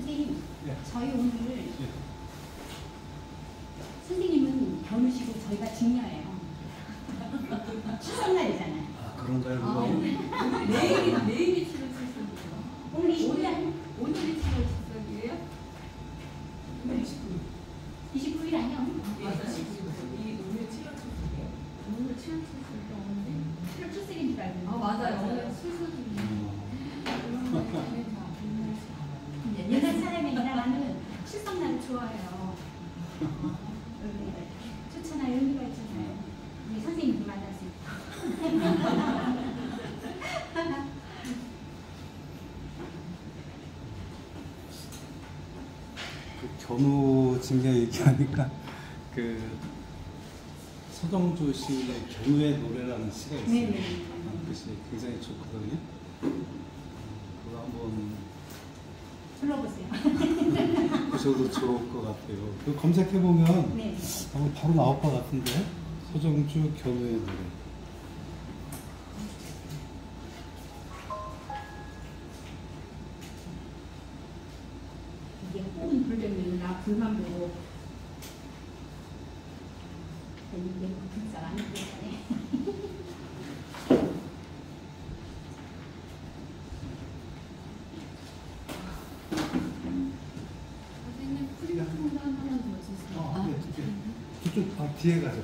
선생님, 예. 저희 오늘 예. 선생님은 겨누시고 저희가 직녀예요. 추석날이잖아요. 아, 그런가요? 내일이 7월 7일이에요. 오늘 29일, 오늘이 7월 7일이에요? 29일 아니요? 맞아요. 오늘 7월 7일이에요. 오늘 7월 7일도 오는데? 7월 출생인 줄 알고. 맞아요. 오늘 출석이에요. 옛날 사람이니까 나는 출석날을 좋아해요. 좋잖아요. 의미가 있잖아요. 우리 선생님도 만날 수 있고. 그 견우 징계 얘기하니까 그 서정주 시인의 견우의 노래라는 시가 있어요. 네네. 그 시 굉장히 좋거든요. 그거 한번 불러보세요. 보셔도 좋을 것 같아요. 그 검색해보면 네. 아마 바로 나올 것 같은데. 서정주 견우의 노래. 이게 호흡 불되면 나 불만 보고 이게 불상 안 되네. 선생님 프리프로 하나만 더 주세요. 네, 저쪽 뒤에 가죠.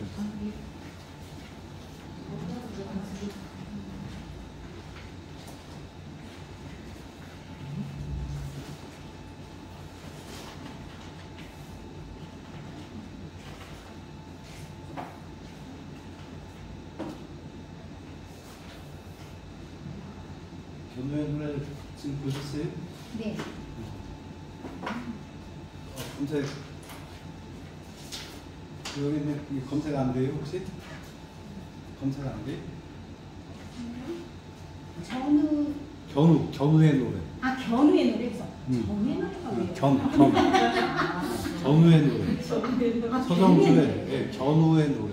견우의 노래 지금 보셨어요? 네. 검색 여기는 검색 안 돼요 혹시? 검색 안 돼요? 견우의 노래. 아, 견우의 노래에서. 견우의 노래가 왜요? 견우의 노래. 서정주의 네, 견우의 노래.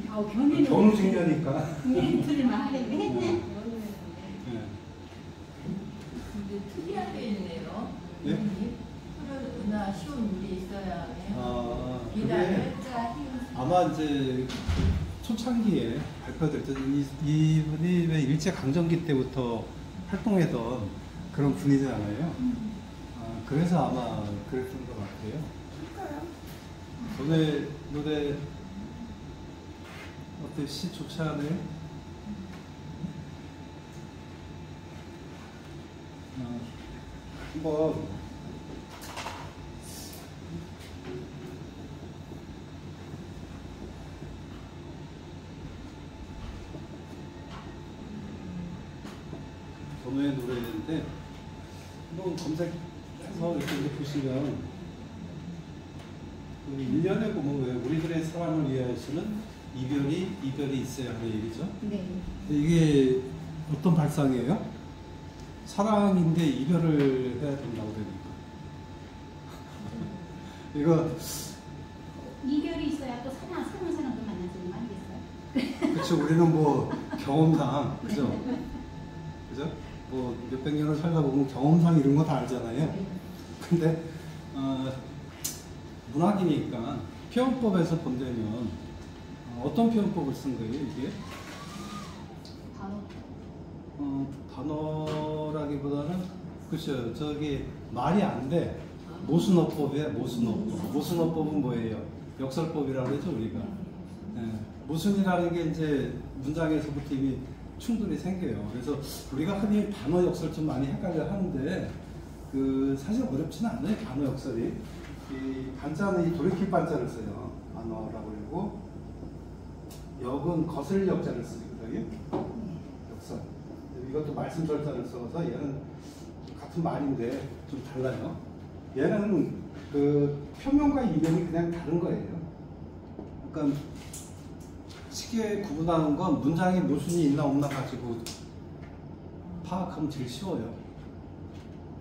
견우의 노래. 견우 징녀니까. 네, 들을만 하겠네. 네. 근데 특이하게 있네요. 네? 푸르나 쉬운 물이 있어야 해요. 아, 그게 기다렸자 아마 이제 초창기에 발표될 때 이분이 왜 일제 강점기 때부터 활동했던 그런 분이잖아요. 아, 그래서 아마 그랬던 것 같아요. 노래 어때? 시 좋지 않아요? 한번 견우의 노래인데 한번 검색해서 이렇게 보시면 그 1년에 보면 왜 우리들의 사랑을 위하여서는 이별이 있어야 하는 얘기죠. 네. 근데 이게 어떤 발상이에요? 사랑인데 이별을 해야 된다고 되니까. 이거 이별이 있어야 또 사는 사람도 만나지는 말이겠어요. 그렇죠. 우리는 뭐 경험상 그죠? 그죠? 뭐 몇백 년을 살다 보면 경험상 이런 거 다 알잖아요. 근데 문학이니까 표현법에서 본다면 어떤 표현법을 쓴 거예요, 이게? 단어라기보다는 그렇죠. 저기 말이 안 돼. 모순어법이에요, 모순어법. 모순어법은 뭐예요? 역설법이라고 그러죠, 우리가. 네. 모순이라는 게 이제 문장에서부터 이미 충돌이 생겨요. 그래서 우리가 흔히 단어 역설 좀 많이 헷갈려 하는데 사실 어렵지는 않아요, 단어 역설이. 이 반자는 이 돌이킬 반자를 써요. 단어라고 그러고 역은 거슬 역자를 쓰거든요. 역설. 이것도 말씀 절자를 써서 얘는 같은 말인데 좀 달라요. 얘는 그 표면과 이면이 그냥 다른 거예요. 그러니까 쉽게 구분하는 건 문장에 모순이 있나 없나 가지고 파악하면 제일 쉬워요.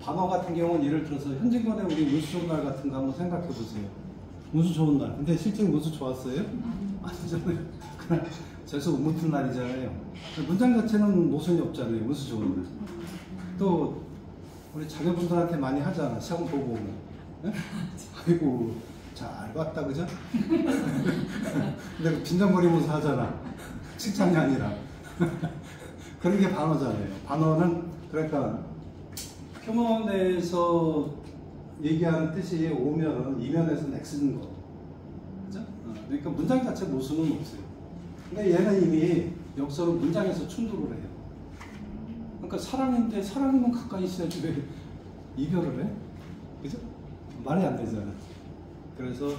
단어 같은 경우는 예를 들어서 현지권에 우리 운수 좋은 날 같은 거 한번 생각해 보세요. 운수 좋은 날. 근데 실제 운수 좋았어요? 아니잖아요. 그날 재수 우무튼 날이잖아요. 문장 자체는 모순이 없잖아요. 운수 좋은 날. 또 우리 자녀분들한테 많이 하잖아. 시험 보고 오면. 예? 아이고 잘 봤다 그죠? 근데 빈정거리면서 하잖아. 칭찬이 아니라. 그런 게 반어잖아요. 반어는 그러니까 표면에서 얘기하는 뜻이 오면은 이면에서 X는 거. 그죠? 그러니까 문장 자체 모순은 없어요. 근데 얘는 이미 역설은 문장에서 충돌을 해요. 그러니까 사랑인데 사랑이면 가까이 있어야지 왜 이별을 해? 그죠? 말이 안 되잖아. 그래서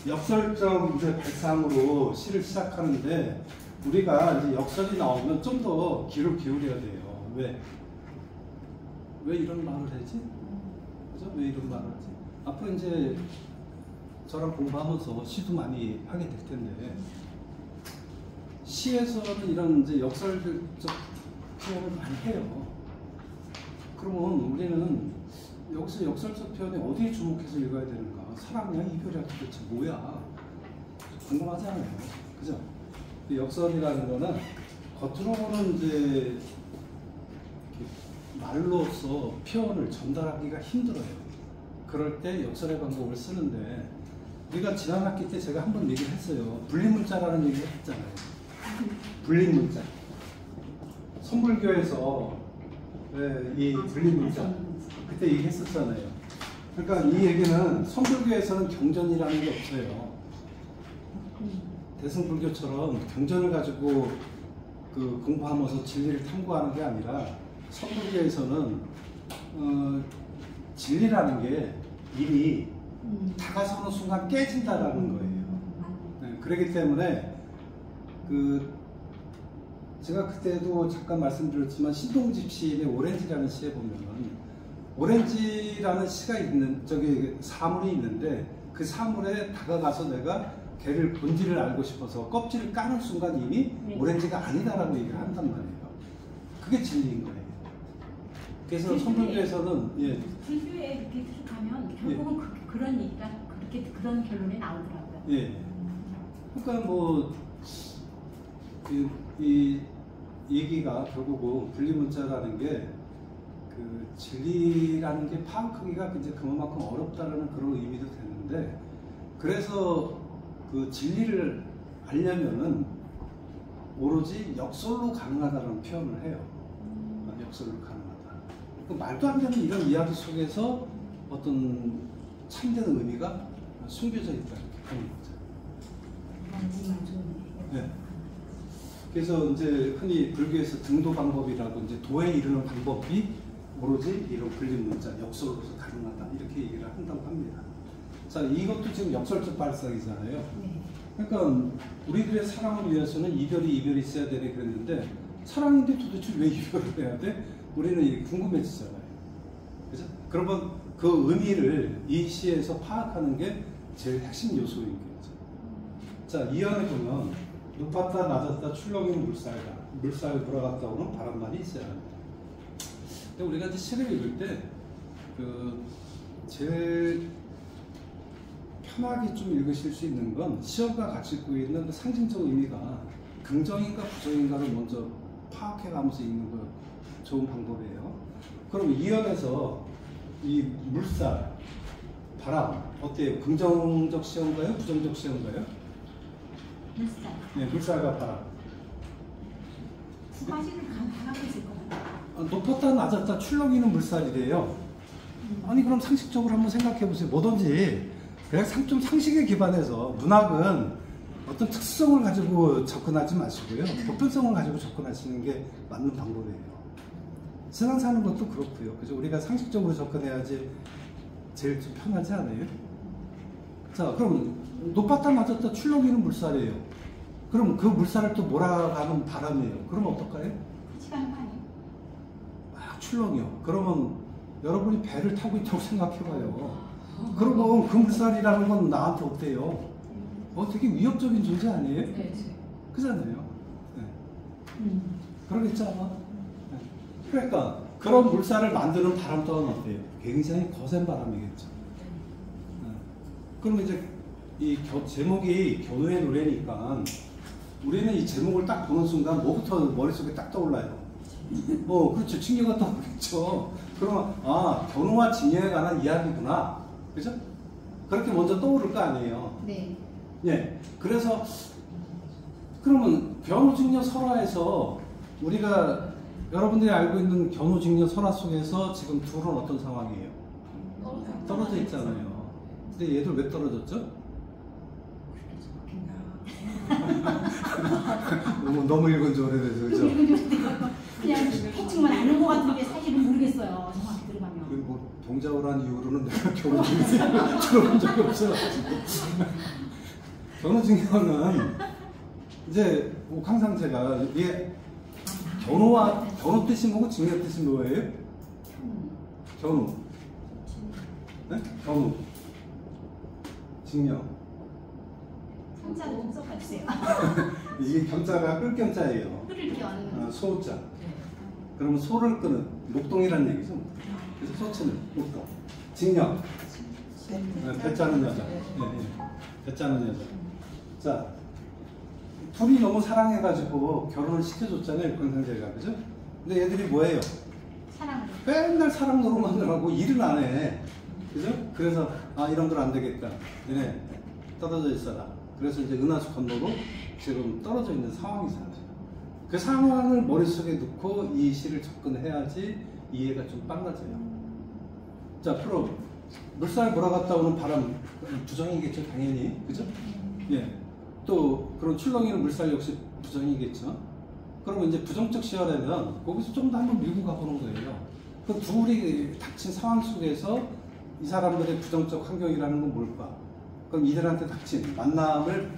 역설적 이제 발상으로 시를 시작하는데 우리가 이제 역설이 나오면 좀 더 귀를 기울여야 돼요. 왜? 왜 이런 말을 하지? 그죠? 왜 이런 말을 하지? 앞으로 이제 저랑 공부하면서 시도 많이 하게 될 텐데 시에서는 이런 이제 역설적 표현을 많이 해요. 그러면 우리는 여기서 역설적 표현에 어디에 주목해서 읽어야 되는가? 사랑이야, 이별이야, 도대체 뭐야? 궁금하잖아요. 그죠? 역설이라는 거는 겉으로는 이제 말로서 표현을 전달하기가 힘들어요. 그럴 때 역설의 방법을 쓰는데 우리가 지난 학기 때 제가 한번 얘기를 했어요. 분리문자라는 얘기를 했잖아요. 분리문자. 선불교에서 이 분리문자 그때 얘기했었잖아요. 그러니까 이 얘기는 선불교에서는 경전이라는 게 없어요. 대승불교처럼 경전을 가지고 그 공부하면서 진리를 탐구하는 게 아니라 선불교에서는 진리라는 게 이미 다가서는 순간 깨진다라는 거예요. 네, 그렇기 때문에 제가 그때도 잠깐 말씀드렸지만 신동집 시인의 오렌지라는 시에 보면은 오렌지라는 시가 있는 저기 사물이 있는데 그 사물에 다가가서 내가 걔를 본질을 알고 싶어서 껍질을 까는 순간 이미 오렌지가 아니다라고 얘기를 한단 말이에요. 그게 진리인 거예요. 그래서 선불교에서는 예. 불교에 이렇게 들어가면 결국은 예. 그런 얘기가 그런 결론에 나오더라고요. 예. 그러니까 뭐 이 얘기가 결국은 분리문자라는 게 그 진리라는 게 파악하기가 이제 그만큼 어렵다라는 그런 의미도 되는데 그래서 그 진리를 알려면은 오로지 역설로 가능하다는 표현을 해요. 역설로 가능하다. 그 말도 안 되는 이런 이야기 속에서 어떤 참된 의미가 숨겨져 있다 이렇게 보는 거죠. 네. 그래서 이제 흔히 불교에서 등도 방법이라고 이제 도에 이르는 방법이 오로지 이런 분리문자 역설로서 가능하다 이렇게 얘기를 한다고 합니다. 자, 이것도 지금 역설적 발상이잖아요. 네. 그러니까 우리들의 사랑을 위해서는 이별이 있어야 되네 그랬는데 사랑인데 도대체 왜 이별을 해야 돼? 우리는 이게 궁금해지잖아요. 그죠? 그러면 그 의미를 이 시에서 파악하는 게 제일 핵심 요소인 거죠. 자, 이안에 보면 높았다 낮았다 출렁이는 물살가 물살 돌아갔다 오는 바람만이 있어야 합니다. 근데 우리가 이제 시를 읽을 때 제일 편하게 좀 읽으실 수 있는 건 시어가 가지고 있는 그 상징적 의미가 긍정인가 부정인가를 먼저 파악해가면서 읽는 거 좋은 방법이에요. 그럼 이연에서 이 물살, 바람 어때요? 긍정적 시어인가요? 부정적 시어인가요? 물살. 네, 물살과 바람. 사실은 다 갖고 있을 것 같아요. 높았다 낮았다 출렁이는 물살이래요. 아니 그럼 상식적으로 한번 생각해 보세요. 뭐든지 그냥 좀 상식에 기반해서 문학은 어떤 특수성을 가지고 접근하지 마시고요. 보편성을 가지고 접근하시는 게 맞는 방법이에요. 세상 사는 것도 그렇고요. 그래서 우리가 상식적으로 접근해야지 제일 좀 편하지 않아요? 자, 그럼 높았다 낮았다 출렁이는 물살이에요. 그럼 그 물살을 또 몰아가는 바람이에요. 그럼 어떨까요? 같이 가는 거 아니에요? 막 출렁여. 그러면 여러분이 배를 타고 있다고 생각해봐요. 그러면 그 물살이라는 건 나한테 어때요? 되게 위협적인 존재 아니에요? 네. 그잖아요. 네. 그러겠지 아마. 네. 그러니까 그런 물살을 만드는 바람 또한 어때요? 굉장히 거센 바람이겠죠. 네. 그럼 이제 이 제목이 견우의 노래니까 우리는 이 제목을 딱 보는 순간 뭐부터 머릿속에 딱 떠올라요? 그렇죠. 징여가 떠오르겠죠. 그러면 견우와 징여에 관한 이야기구나. 그죠? 그렇게 먼저 떠오를 거 아니에요. 네. 예. 그래서 그러면 견우직녀 설화에서 우리가 여러분들이 알고 있는 견우직녀 설화 속에서 지금 둘은 어떤 상황이에요? 떨어져 있잖아요. 근데 얘들 왜 떨어졌죠? 너무 읽은 지 오래돼서 그죠? 그냥 대충만 아는 것 같은데 사실은 모르겠어요. 정확히 들어가면. 뭐 동작을 한 이후로는 내가 결혼을 들어본 적이 없어가지고 견우직녀는 이제 항상 제가 이게 견우 뜻이 뭐고 직녀 뜻이 뭐예요? 견우. 네? 견우. 직녀. 한자도 좀 써봐주세요. 이게 견자가 끌견자예요. 끓을 겸. 소자. 그러면 소를 끄는 목동이라는 얘기죠. 그래서 소치는 목동. 직녀. 배짜는 여자. 배짜는 여자. 자, 둘이 너무 사랑해가지고 결혼을 시켜줬잖아요, 권상제가. 그죠? 근데 얘들이 뭐예요? 사랑을. 맨날 사랑 노릇만 하고 일은 안 해. 그죠? 그래서 이런 걸 안 되겠다. 얘네 떨어져 있어라. 그래서 이제 은하수 건너로 지금 떨어져 있는 상황이잖아요. 그 상황을 머릿속에 넣고 이 시를 접근해야지 이해가 좀 빨라져요. 자, 그럼 물살 몰아갔다 오는 바람 부정이겠죠, 당연히. 그죠? 예. 또 그런 출렁이는 물살 역시 부정이겠죠. 그러면 이제 부정적 시열에는 거기서 좀 더 한번 밀고 가보는 거예요. 그 둘이 닥친 상황 속에서 이 사람들의 부정적 환경이라는 건 뭘까? 그럼 이들한테 닥친 만남을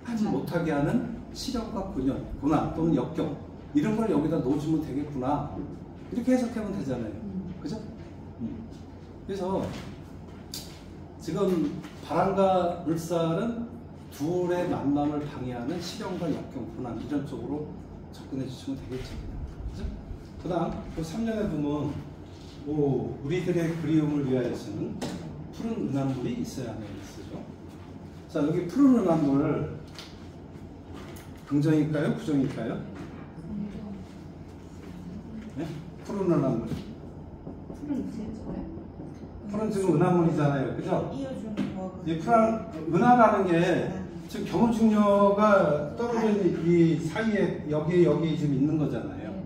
하지 못하게 하는 시련과 고난 또는 역경 이런 걸 여기다 놓아주면 되겠구나. 이렇게 해석하면 되잖아요. 그죠? 그래서 지금 바람과 물살은 둘의 만남을 방해하는 시련과 역경, 고난 이런 쪽으로 접근해 주시면 되겠죠. 그죠? 그 다음 그 3년에 보면 우리들의 그리움을 위하여서는 푸른 은하물이 있어야 하는 뜻이죠. 자, 여기 푸른 은하물 긍정일까요? 부정일까요? 네? 푸른 은하물. 푸른 지금 은하물이잖아요. 그죠? 이 은하라는 게 지금 견우직녀가 떨어져 있는 이 사이에 여기 지금 있는 거잖아요.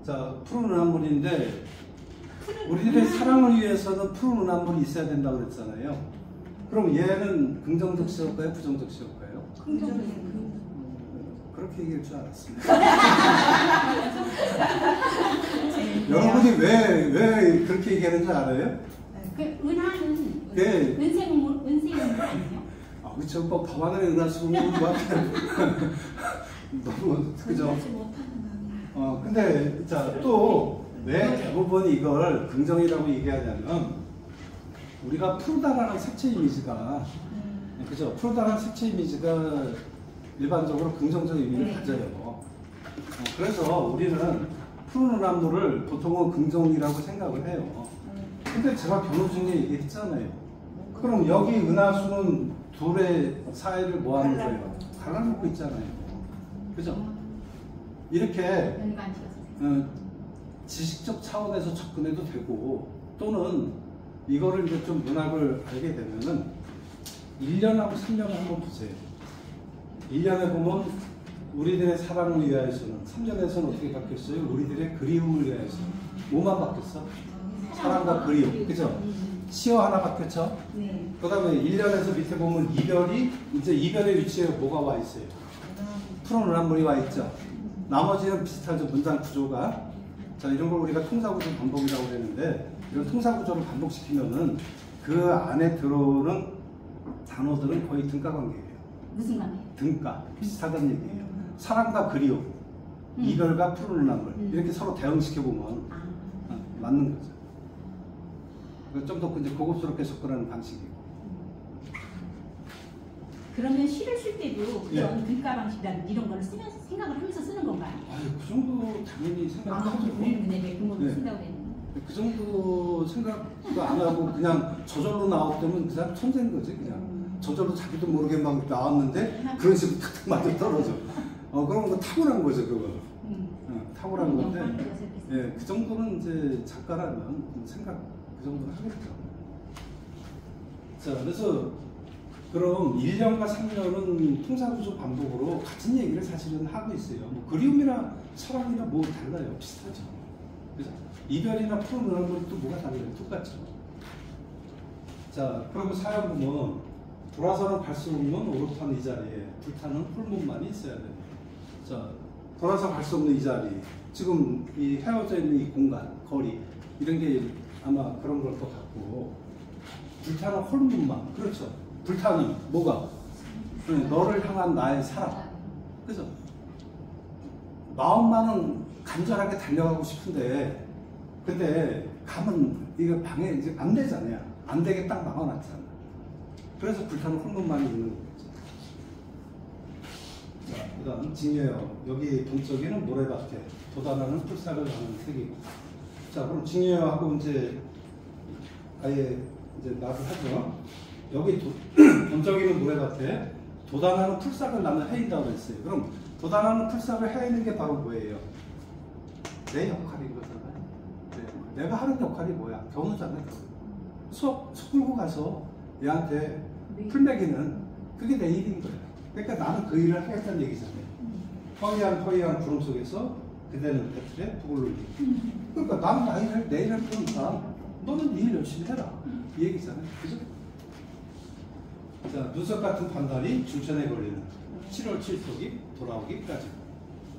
자, 푸른 은하물인데 우리들의 사랑을 위해서는 푸른 은하물이 있어야 된다고 그랬잖아요. 그럼 얘는 긍정적 시효일까요? 부정적 시효일까요? 그렇게 얘기할 줄 알았습니다. 여러분이 왜 그렇게 얘기하는지 알아요? 그 은하는 네. 은생물 아니에요? 그렇죠. 뭐 밤하늘의 은하수고 너무 그죠? 근데 자, 또 왜 대부분 이걸 긍정이라고 얘기하냐면 우리가 푸르다라는 색채 이미지가 그죠? 푸르다라는 색채 이미지가 일반적으로 긍정적 의미를 가져요. 그래서 우리는 푸른 은하물을 보통은 긍정이라고 생각을 해요. 근데 제가 견우직녀 얘기했잖아요. 그럼 여기 은하수는 둘의 사이를 뭐 하는 거예요? 갈라놓고 있잖아요. 그죠? 이렇게 지식적 차원에서 접근해도 되고 또는 이거를 이제 좀 문학을 알게 되면은 1년하고 3년을 한번 보세요. 1년에 보면 우리들의 사랑을 위하여서는 3년에서는 어떻게 바뀌었어요? 우리들의 그리움을 위하여서 뭐만 바뀌었어? 사랑과 그리움. 그죠? 시어 하나 바뀌었죠? 네. 그 다음에 1년에서 밑에 보면 이제 이별의 위치에 뭐가 와 있어요? 푸른 은하물이 와 있죠? 나머지는 비슷하죠? 문장 구조가. 자, 이런 걸 우리가 통사구조 반복이라고 했는데 이런 통사구조를 반복시키면은 그 안에 들어오는 단어들은 거의 등가 관계예요. 무슨 관계? 등가. 비슷하다는 얘기예요. 사랑과 그리움, 이별과 푸른 은하물 이렇게 서로 대응시켜보면 맞는 거죠. 좀 더 이제 고급스럽게 접근하는 방식이고. 그러면 시를 쓸 때도 그런 예. 글가 방식이라든지 이런 걸 생각을 하면서 쓰는 건가요? 그 정도 당연히 생각하죠. 우리는 근데 그 정도 네. 쓴다고 했는데. 그 정도 생각도 안 하고 그냥 저절로 나왔다면 그 사람 천재인 거지. 그냥 저절로 자기도 모르게 막 나왔는데 그런 식으로 탁탁 맞아 떨어져. 그럼 그거 타고난 거죠, 그거. 타고난 건데, 영광이 어색해서. 예, 그 정도는 이제 작가라면 생각 그 정도는 하겠죠. 자, 그래서 그럼 1년과 3년은 통사구조 반복으로 같은 얘기를 사실은 하고 있어요. 뭐 그리움이나 사랑이나 뭐 달라요, 비슷하죠. 그래서 이별이나 푸른이라는 건 또 뭐가 달라요, 똑같죠. 자, 그리고 사연 보면 돌아서는 갈 수 없는 오롯한 이 자리에 불타는 홀몸만이 있어야 됩니다. 자, 돌아서 갈 수 없는 이 자리, 지금 이 헤어져 있는 이 공간, 거리 이런 게 아마 그런 걸 것 같고, 불타는 홀몸만, 그렇죠. 불타는 뭐가? 너를 향한 나의 사랑, 그죠? 마음만은 간절하게 달려가고 싶은데, 근데 가면 이거 방해 이제 안 되잖아요. 안 되게 딱 막아놨잖아. 그래서 불타는 홀몸만이 있는 거죠. 자, 그 다음 징여요. 여기 동쪽에는 모래밭에 돋아나는 풀싹을 나는 색이고. 자, 그럼 징여요하고 이제 아예 이제 말을 하죠. 여기 동쪽에는 모래밭에 돋아나는 풀싹을 나는 해인다고 했어요. 그럼 돋아나는 풀싹을 해이는 게 바로 뭐예요? 내 역할인 거잖아요. 내가 하는 역할이 뭐야? 견우잖아요. 속 끌고 가서 얘한테 풀매기는 그게 내 일인 거예요. 그러니까 나는 그 일을 하겠다는 얘기잖아요. 허이한 구름 속에서 그대는 배틀에 북을 울리고. 그러니까 나는 내 일을 하니까 너는 네 일 열심히 해라. 이 얘기잖아요. 그죠? 자, 눈썹 같은 반달이 중천에 걸리는 7월 7속이 돌아오기까지.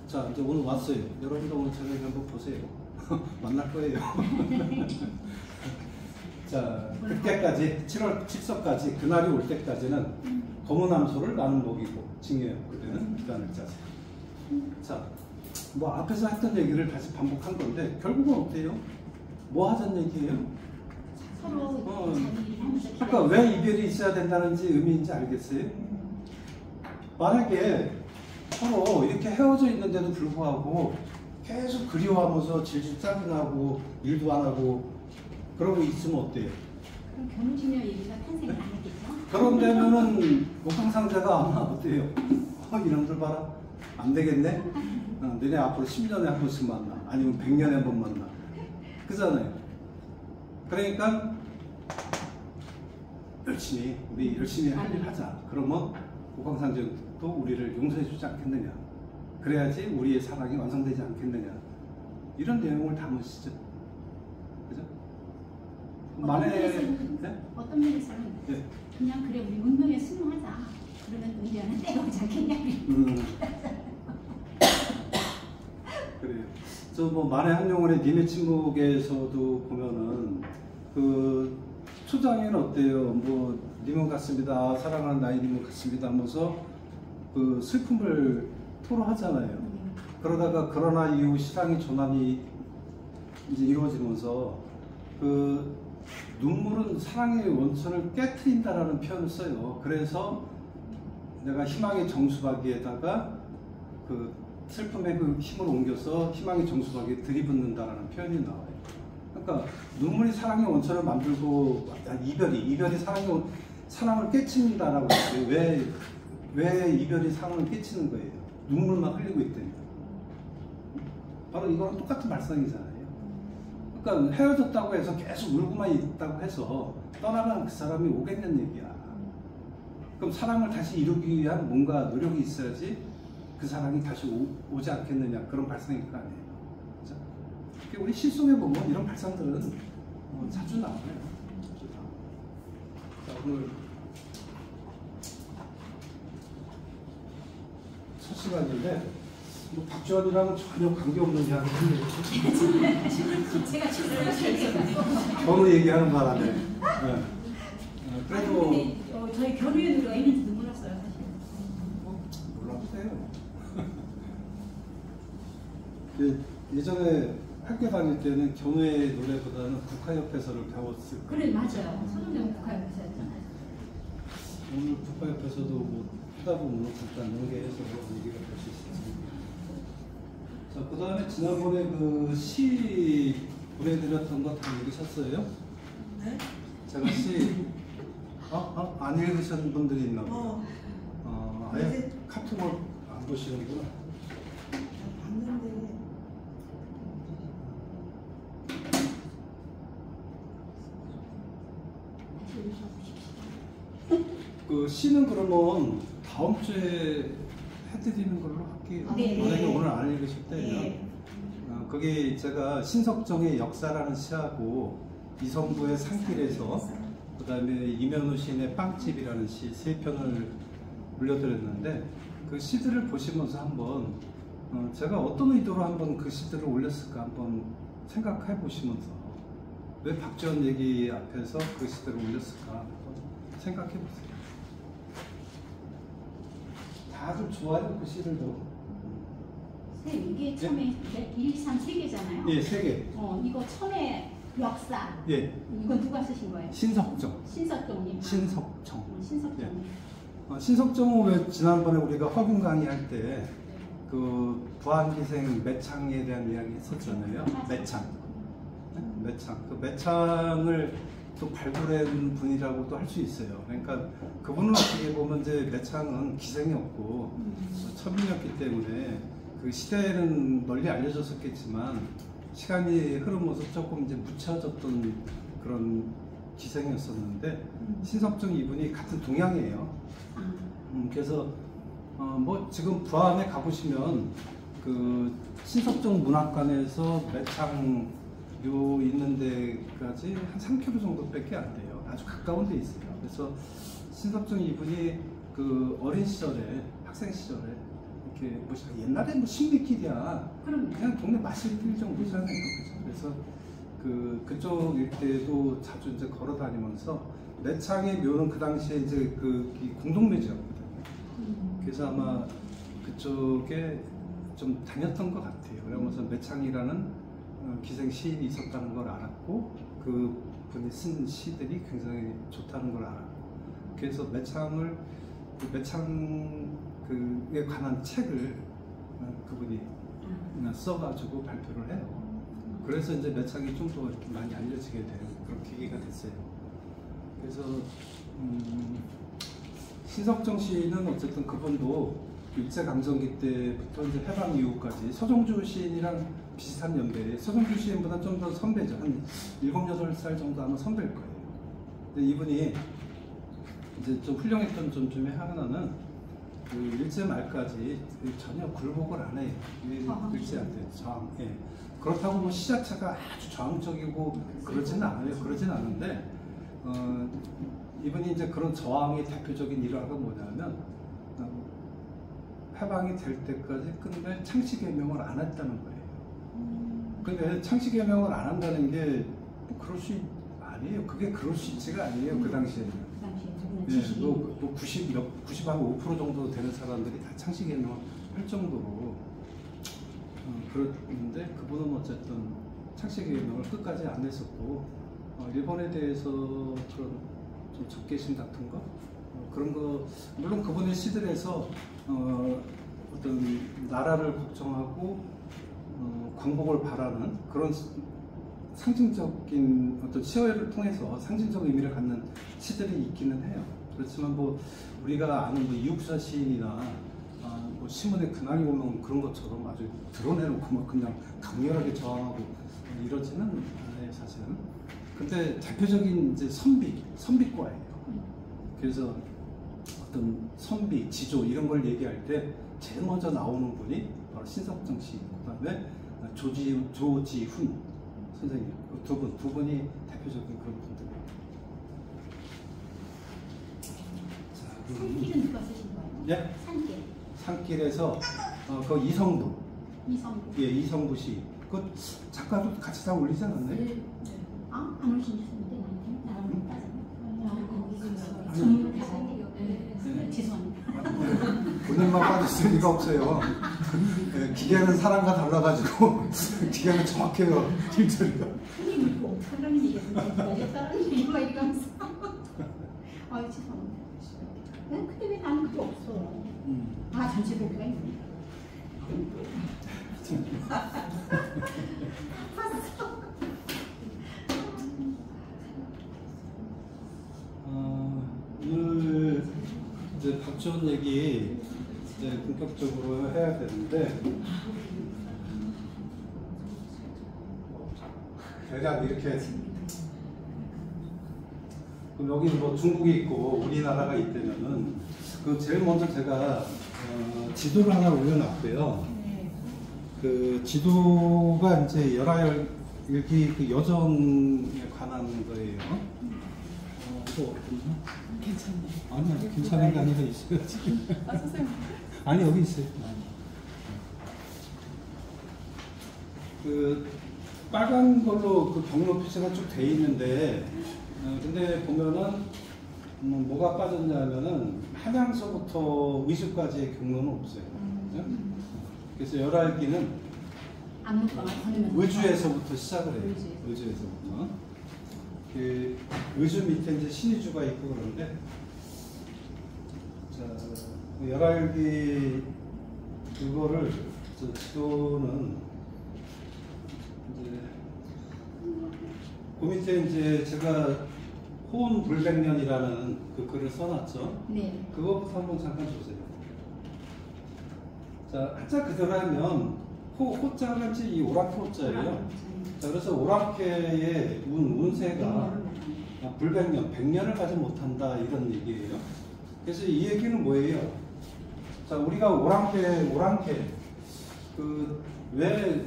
자, 이제 오늘 왔어요. 여러분도 오늘 저녁에 한번 보세요. 만날 거예요. 자, 그때까지 7월 7석까지 그날이 올 때까지는 검은 암소를 나는 먹이고 징여요. 그때는 기간을 짜세요. 자, 뭐 앞에서 했던 얘기를 다시 반복한 건데 결국은 어때요? 뭐 하자는 얘기예요? 서로 자기 일을 하면서 그러니까 왜 이별이 있어야 된다는지 의미인지 알겠어요? 만약에 서로 이렇게 헤어져 있는데도 불구하고 계속 그리워하면서 질질 짜증나고 일도 안 하고 그러고 있으면 어때요? 그럼 결혼식녀 얘기가 탄생이 안 했겠죠? 그런다면은 옥황상제가 아마 어때요? 이놈들 봐라, 안 되겠네? 너네 앞으로 10년에 한 번씩 만나, 아니면 100년에 한 번 만나, 그잖아요. 그러니까 우리 열심히 할 일 하자. 그러면 옥황상제도 우리를 용서해주지 않겠느냐? 그래야지 우리의 사랑이 완성되지 않겠느냐? 이런 내용을 담으시죠. 그죠? 어떤 면에서는 네. 그냥 그래 우리 운명에 순응하자. 그러면 문제는 때려오지 않겠냐? 그래요. 저 뭐 만해 한용운의 님의 침묵에서도 보면은 그 초장에는 어때요? 뭐 님은 같습니다. 사랑하는 나의 님은 같습니다. 하면서 그 슬픔을 토로하잖아요. 그러다가 그러나 이후 시랑이 조난이 이제 이루어지면서 그 눈물은 사랑의 원천을 깨트린다라는 표현을 써요. 그래서 내가 희망의 정수박이에다가 그 슬픔의 그 힘을 옮겨서 희망의 정수박이에 들이붓는다라는 표현이 나와요. 그러니까 눈물이 사랑의 원천을 만들고 이별이 사랑을 깨친다라고 했어요. 왜 이별이 사랑을 깨치는 거예요? 눈물만 흘리고 있다니까. 바로 이거랑 똑같은 발상이잖아요. 그러니까 헤어졌다고 해서 계속 울고만 있다고 해서 떠나간 그 사람이 오겠는 얘기야. 그럼 사랑을 다시 이루기 위한 뭔가 노력이 있어야지 그 사랑이 다시 오지 않겠느냐, 그런 발상일 거 아니에요. 그렇죠? 우리 실속에 보면 이런 발상들은 자주 나와요. 자, 오늘 첫 시간인데 뭐 박지원이랑은 전혀 관계없는 이야기를 했네요. 제가 출연을 너무 얘기하는 바람에. 네. 그래도 저희 결혼에 누가 있는지도 몰랐어요, 사실. 몰라보세요. 예전에 학교 다닐 때는 견우의 노래보다는 국화협회서를 배웠을 거예요. 그래, 맞아요. 서정정 국화협회서 했잖아요. 오늘 국화협회서도 뭐 하다 보면 잠깐 연계해서 얘기가 될 수 있습니다. 자, 그 다음에 지난번에 그 시 보내드렸던 거 다 읽으셨어요? 네? 제가 시 안 읽으신 분들이 있나 보다. 아예 카톡을 안 보시는구나. 그 시는 그러면 다음 주에 해드리는 걸로 할게요. 네. 만약에 오늘 안 읽으실 때는 네. 거기 제가 신석정의 역사라는 시하고 이성부의 산길에서 그다음에 이면우 시인의 빵집이라는 시 세 편을 올려드렸는데 그 시들을 보시면서 한번 제가 어떤 의도로 한번 그 시들을 올렸을까 한번 생각해 보시면서 왜 박지원 얘기 앞에서 그 시들을 올렸을까 한번 생각해 보세요. 다들 좋아요 그 시들도. 선생님, 이게 처음에 1, 2, 3, 3개잖아요. 예, 세 개. 이거 처음에 역사. 예, 이건 누가 쓰신 거예요? 신석정. 신석정님. 신석정. 신석정님. 신석정은 왜 지난번에 우리가 허균 강의할 때 그 부안기생 매창에 대한 이야기 했었잖아요. 매창. 매창. 그 매창을 또 발굴한 분이라고도 할 수 있어요. 그러니까 그분은 어떻게 보면 이제 매창은 기생이었고 천민이었기 때문에 그 시대에는 널리 알려졌었겠지만 시간이 흐르면서 조금 이제 묻혀졌던 그런 기생이었었는데 신석정 이분이 같은 동양이에요. 그래서 뭐 지금 부안에 가보시면 그 신석정 문학관에서 매창 요 있는 데까지 한 3km 정도밖에 안 돼요. 아주 가까운 데 있어요. 그래서 신석정 이분이 그 어린 시절에 학생 시절에 이렇게 뭐 옛날에 뭐 신비길이야 그냥 동네 마실길 정도잖아요. 그죠? 그래서 그쪽 일대도 자주 이제 걸어 다니면서 매창의 묘는 그 당시에 이제 그 공동묘지였거든요. 그래서 아마 그쪽에 좀 다녔던 것 같아요. 그러면서 매창이라는 기생 시인이 있었다는 걸 알았고 그 분이 쓴 시들이 굉장히 좋다는 걸 알았고 그래서 매창을 매창에 관한 책을 그분이 써가지고 발표를 해요. 그래서 이제 매창이 좀 더 이렇게 많이 알려지게 되는 그런 계기가 됐어요. 그래서 신석정 시인은 어쨌든 그분도 일제강점기 때부터 이제 해방 이후까지 서정주 시인이랑 비슷한 연배에 서정주 시인보다 좀 더 선배죠. 한 7, 8살 정도 아마 선배일 거예요. 근데 이분이 이제 좀 훌륭했던 점 중에 하나는 그 일제 말까지 전혀 굴복을 안 해요. 일제한테 저항. 예. 그렇다고 뭐 시 자체가 아주 저항적이고 그러지는 않아요. 그러진 않은데 이분이 이제 그런 저항의 대표적인 일화가 뭐냐면 해방이 될 때까지 끝내 창씨개명을 안 했다는 거예요. 근데 창씨개명을 안 한다는 게 뭐 그럴 수 아니에요. 그게 그럴 수 있지가 아니에요. 그 당시에는. 예, 뭐 95% 정도 되는 사람들이 다 창씨개명을 할 정도로 그런데 그분은 어쨌든 창씨개명을 끝까지 안 했었고 일본에 대해서 그런 좀 적개심 같은 거 그런 거 물론 그분의 시들에서 어떤 나라를 걱정하고 광복을 바라는 그런 상징적인 어떤 시어를 통해서 상징적 의미를 갖는 시들이 있기는 해요. 그렇지만 뭐 우리가 아는 뭐 이육사 시인이나 뭐 신문에 그날이 오면 그런 것처럼 아주 드러내놓고 막 그냥 강렬하게 저항하고 이러지는 않아요, 사실은. 근데 대표적인 이제 선비과예요. 그래서 어떤 선비, 지조 이런 걸 얘기할 때 제일 먼저 나오는 분이 바로 신석정 씨, 그다음에 조지훈 선생님, 그 두 분이 대표적인 그런 분들이에요. 산길은 누가 쓰신 거예요? 예? 산길. 산길에서 그 이성부. 이성부. 예, 이성부 씨. 그 작가도 같이 다 올리지 않았나요? 네. 안 올리셨는데 나랑 못 빠졌네. 전문을 가요. 네. 죄송합니다. 본인만 빠졌을 리가 없어요. 네, 기계는 사람과 달라가지고 기계는 정확해요. 일처리가. 선생님 이거 어떡하려는 얘기였는데 따라하는 이유가 이러면서 아유 죄송합니다. 근데 왜 나는 그게 없어? 전체 보기가 있네. 오늘 이제 박지원 얘기 이제 본격적으로 해야 되는데 대략 이렇게 그럼 여기 뭐 중국이 있고 우리나라가 있다면은 그 제일 먼저 제가 지도를 하나 올려놨고요. 네. 그 지도가 이제 열하열기 그 여정에 관한 거예요. 이거 어딨나? 괜찮네. 아니야, 괜찮은 게 아니라 있어요 지금. 아 선생님. 아니 여기 있어요. 그 빨간 걸로 그 경로 표시가 쭉 돼 있는데, 근데 보면은 뭐가 빠졌냐면은 한양서부터 의주까지의 경로는 없어요. 그죠? 그래서 열알기는 아무거나 건너면 의주에서부터 시작을 해요. 의주에서. 의주에서부터. 그 의주 밑에 이제 신의주가 있고 그런데, 자, 열알기 그거를 저 지도는 이제 그 밑에 이제 제가 호운불백년이라는 그 글을 써놨죠. 네. 그거부터 한번 잠깐 보세요. 자, 한자 그대로 하면 호자가 이제 이 오랑캐 호자예요. 자, 그래서 오랑캐의 운세가 불백년, 100년을 가지 못한다 이런 얘기예요. 그래서 이 얘기는 뭐예요? 자, 우리가 오랑캐 그 왜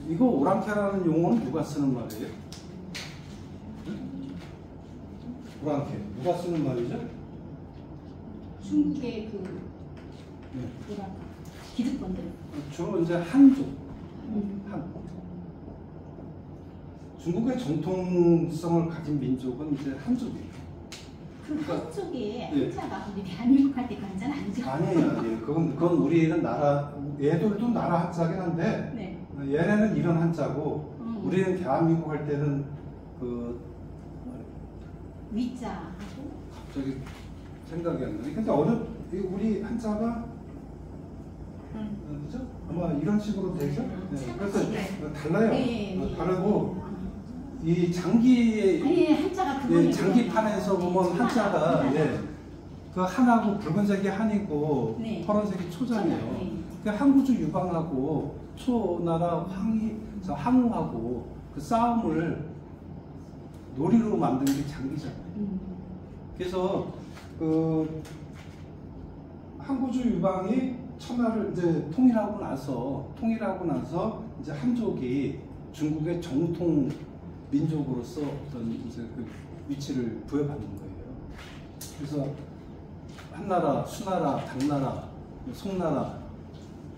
이거 오랑캐라는 용어는 누가 쓰는 말이에요? 오랑캐 누가 쓰는 말이죠? 중국의 그 네. 뭐랄까 기득권들. 주로 이제 한족, 한. 중국의 정통성을 가진 민족은 이제 한족이에요. 그 한쪽에 네. 한자가 우리 대한민국 할 때 간자는 아니죠? 아니에요. 그건 우리는 나라, 얘들도 나라 한자긴 한데, 네. 얘네는 이런 한자고, 우리는 대한민국 할 때는 그, 위자하고 갑자기 생각이 안 나네. 근데 우리 한자가, 그죠? 아마 이런 식으로 되죠? 네. 그래서 달라요. 네. 다르고, 이 장기, 아니 한자가 그거예요. 장기판에서 보면 한자가, 예, 그 한하고 붉은색이 한이고, 네. 파란색이 초잖아요. 네. 그 항구주 유방하고 초나라 항우하고 그 싸움을 놀이로 만든 게 장기잖아요. 그래서 그 항구주 유방이 천하를 이제 통일하고 나서 이제 한족이 중국의 정통 민족으로서 어떤 이제 그 위치를 부여받는 거예요. 그래서 한나라, 수나라, 당나라, 송나라,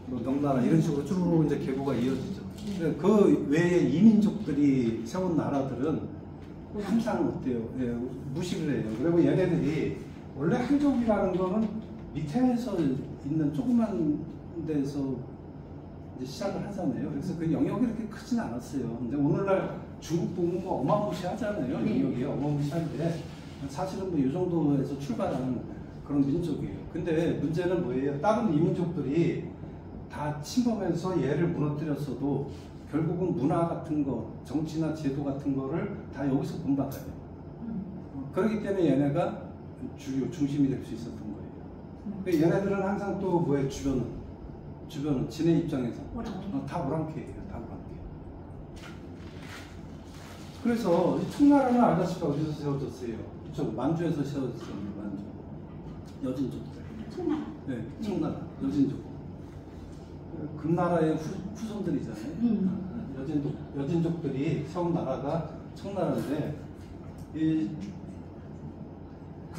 명나라 이런 식으로 쭉 이제 계보가 이어지죠. 근데 그 외에 이민족들이 세운 나라들은 항상 어때요? 예, 무시를 해요. 그리고 얘네들이 원래 한족이라는 거는 밑에서 있는 조그만 데서 이제 시작을 하잖아요. 그래서 그 영역이 그렇게 크진 않았어요. 근데 오늘날 중국 보면 뭐 어마무시하잖아요. 영역이 어마무시한데 사실은 뭐 이 정도에서 출발하는 그런 민족이에요. 근데 문제는 뭐예요? 다른 이민족들이 다 침범해서 얘를 무너뜨렸어도 결국은 문화 같은 거, 정치나 제도 같은 거를 다 여기서 본받아요. 그렇기 때문에 얘네가 중심이 될 수 있었던 거예요. 얘네들은 항상 또 뭐예요? 주변은 지네 입장에서 다 오랑캐예요. 다 오랑캐. 그래서 이 청나라는 알다시피 어디서 세워졌어요? 이쪽 만주에서 세워졌어요. 만주. 여진족들. 청나라. 네, 청나라. 여진족. 금나라의 후손들이잖아요. 여진족들이 세운 나라가 청나라인데, 그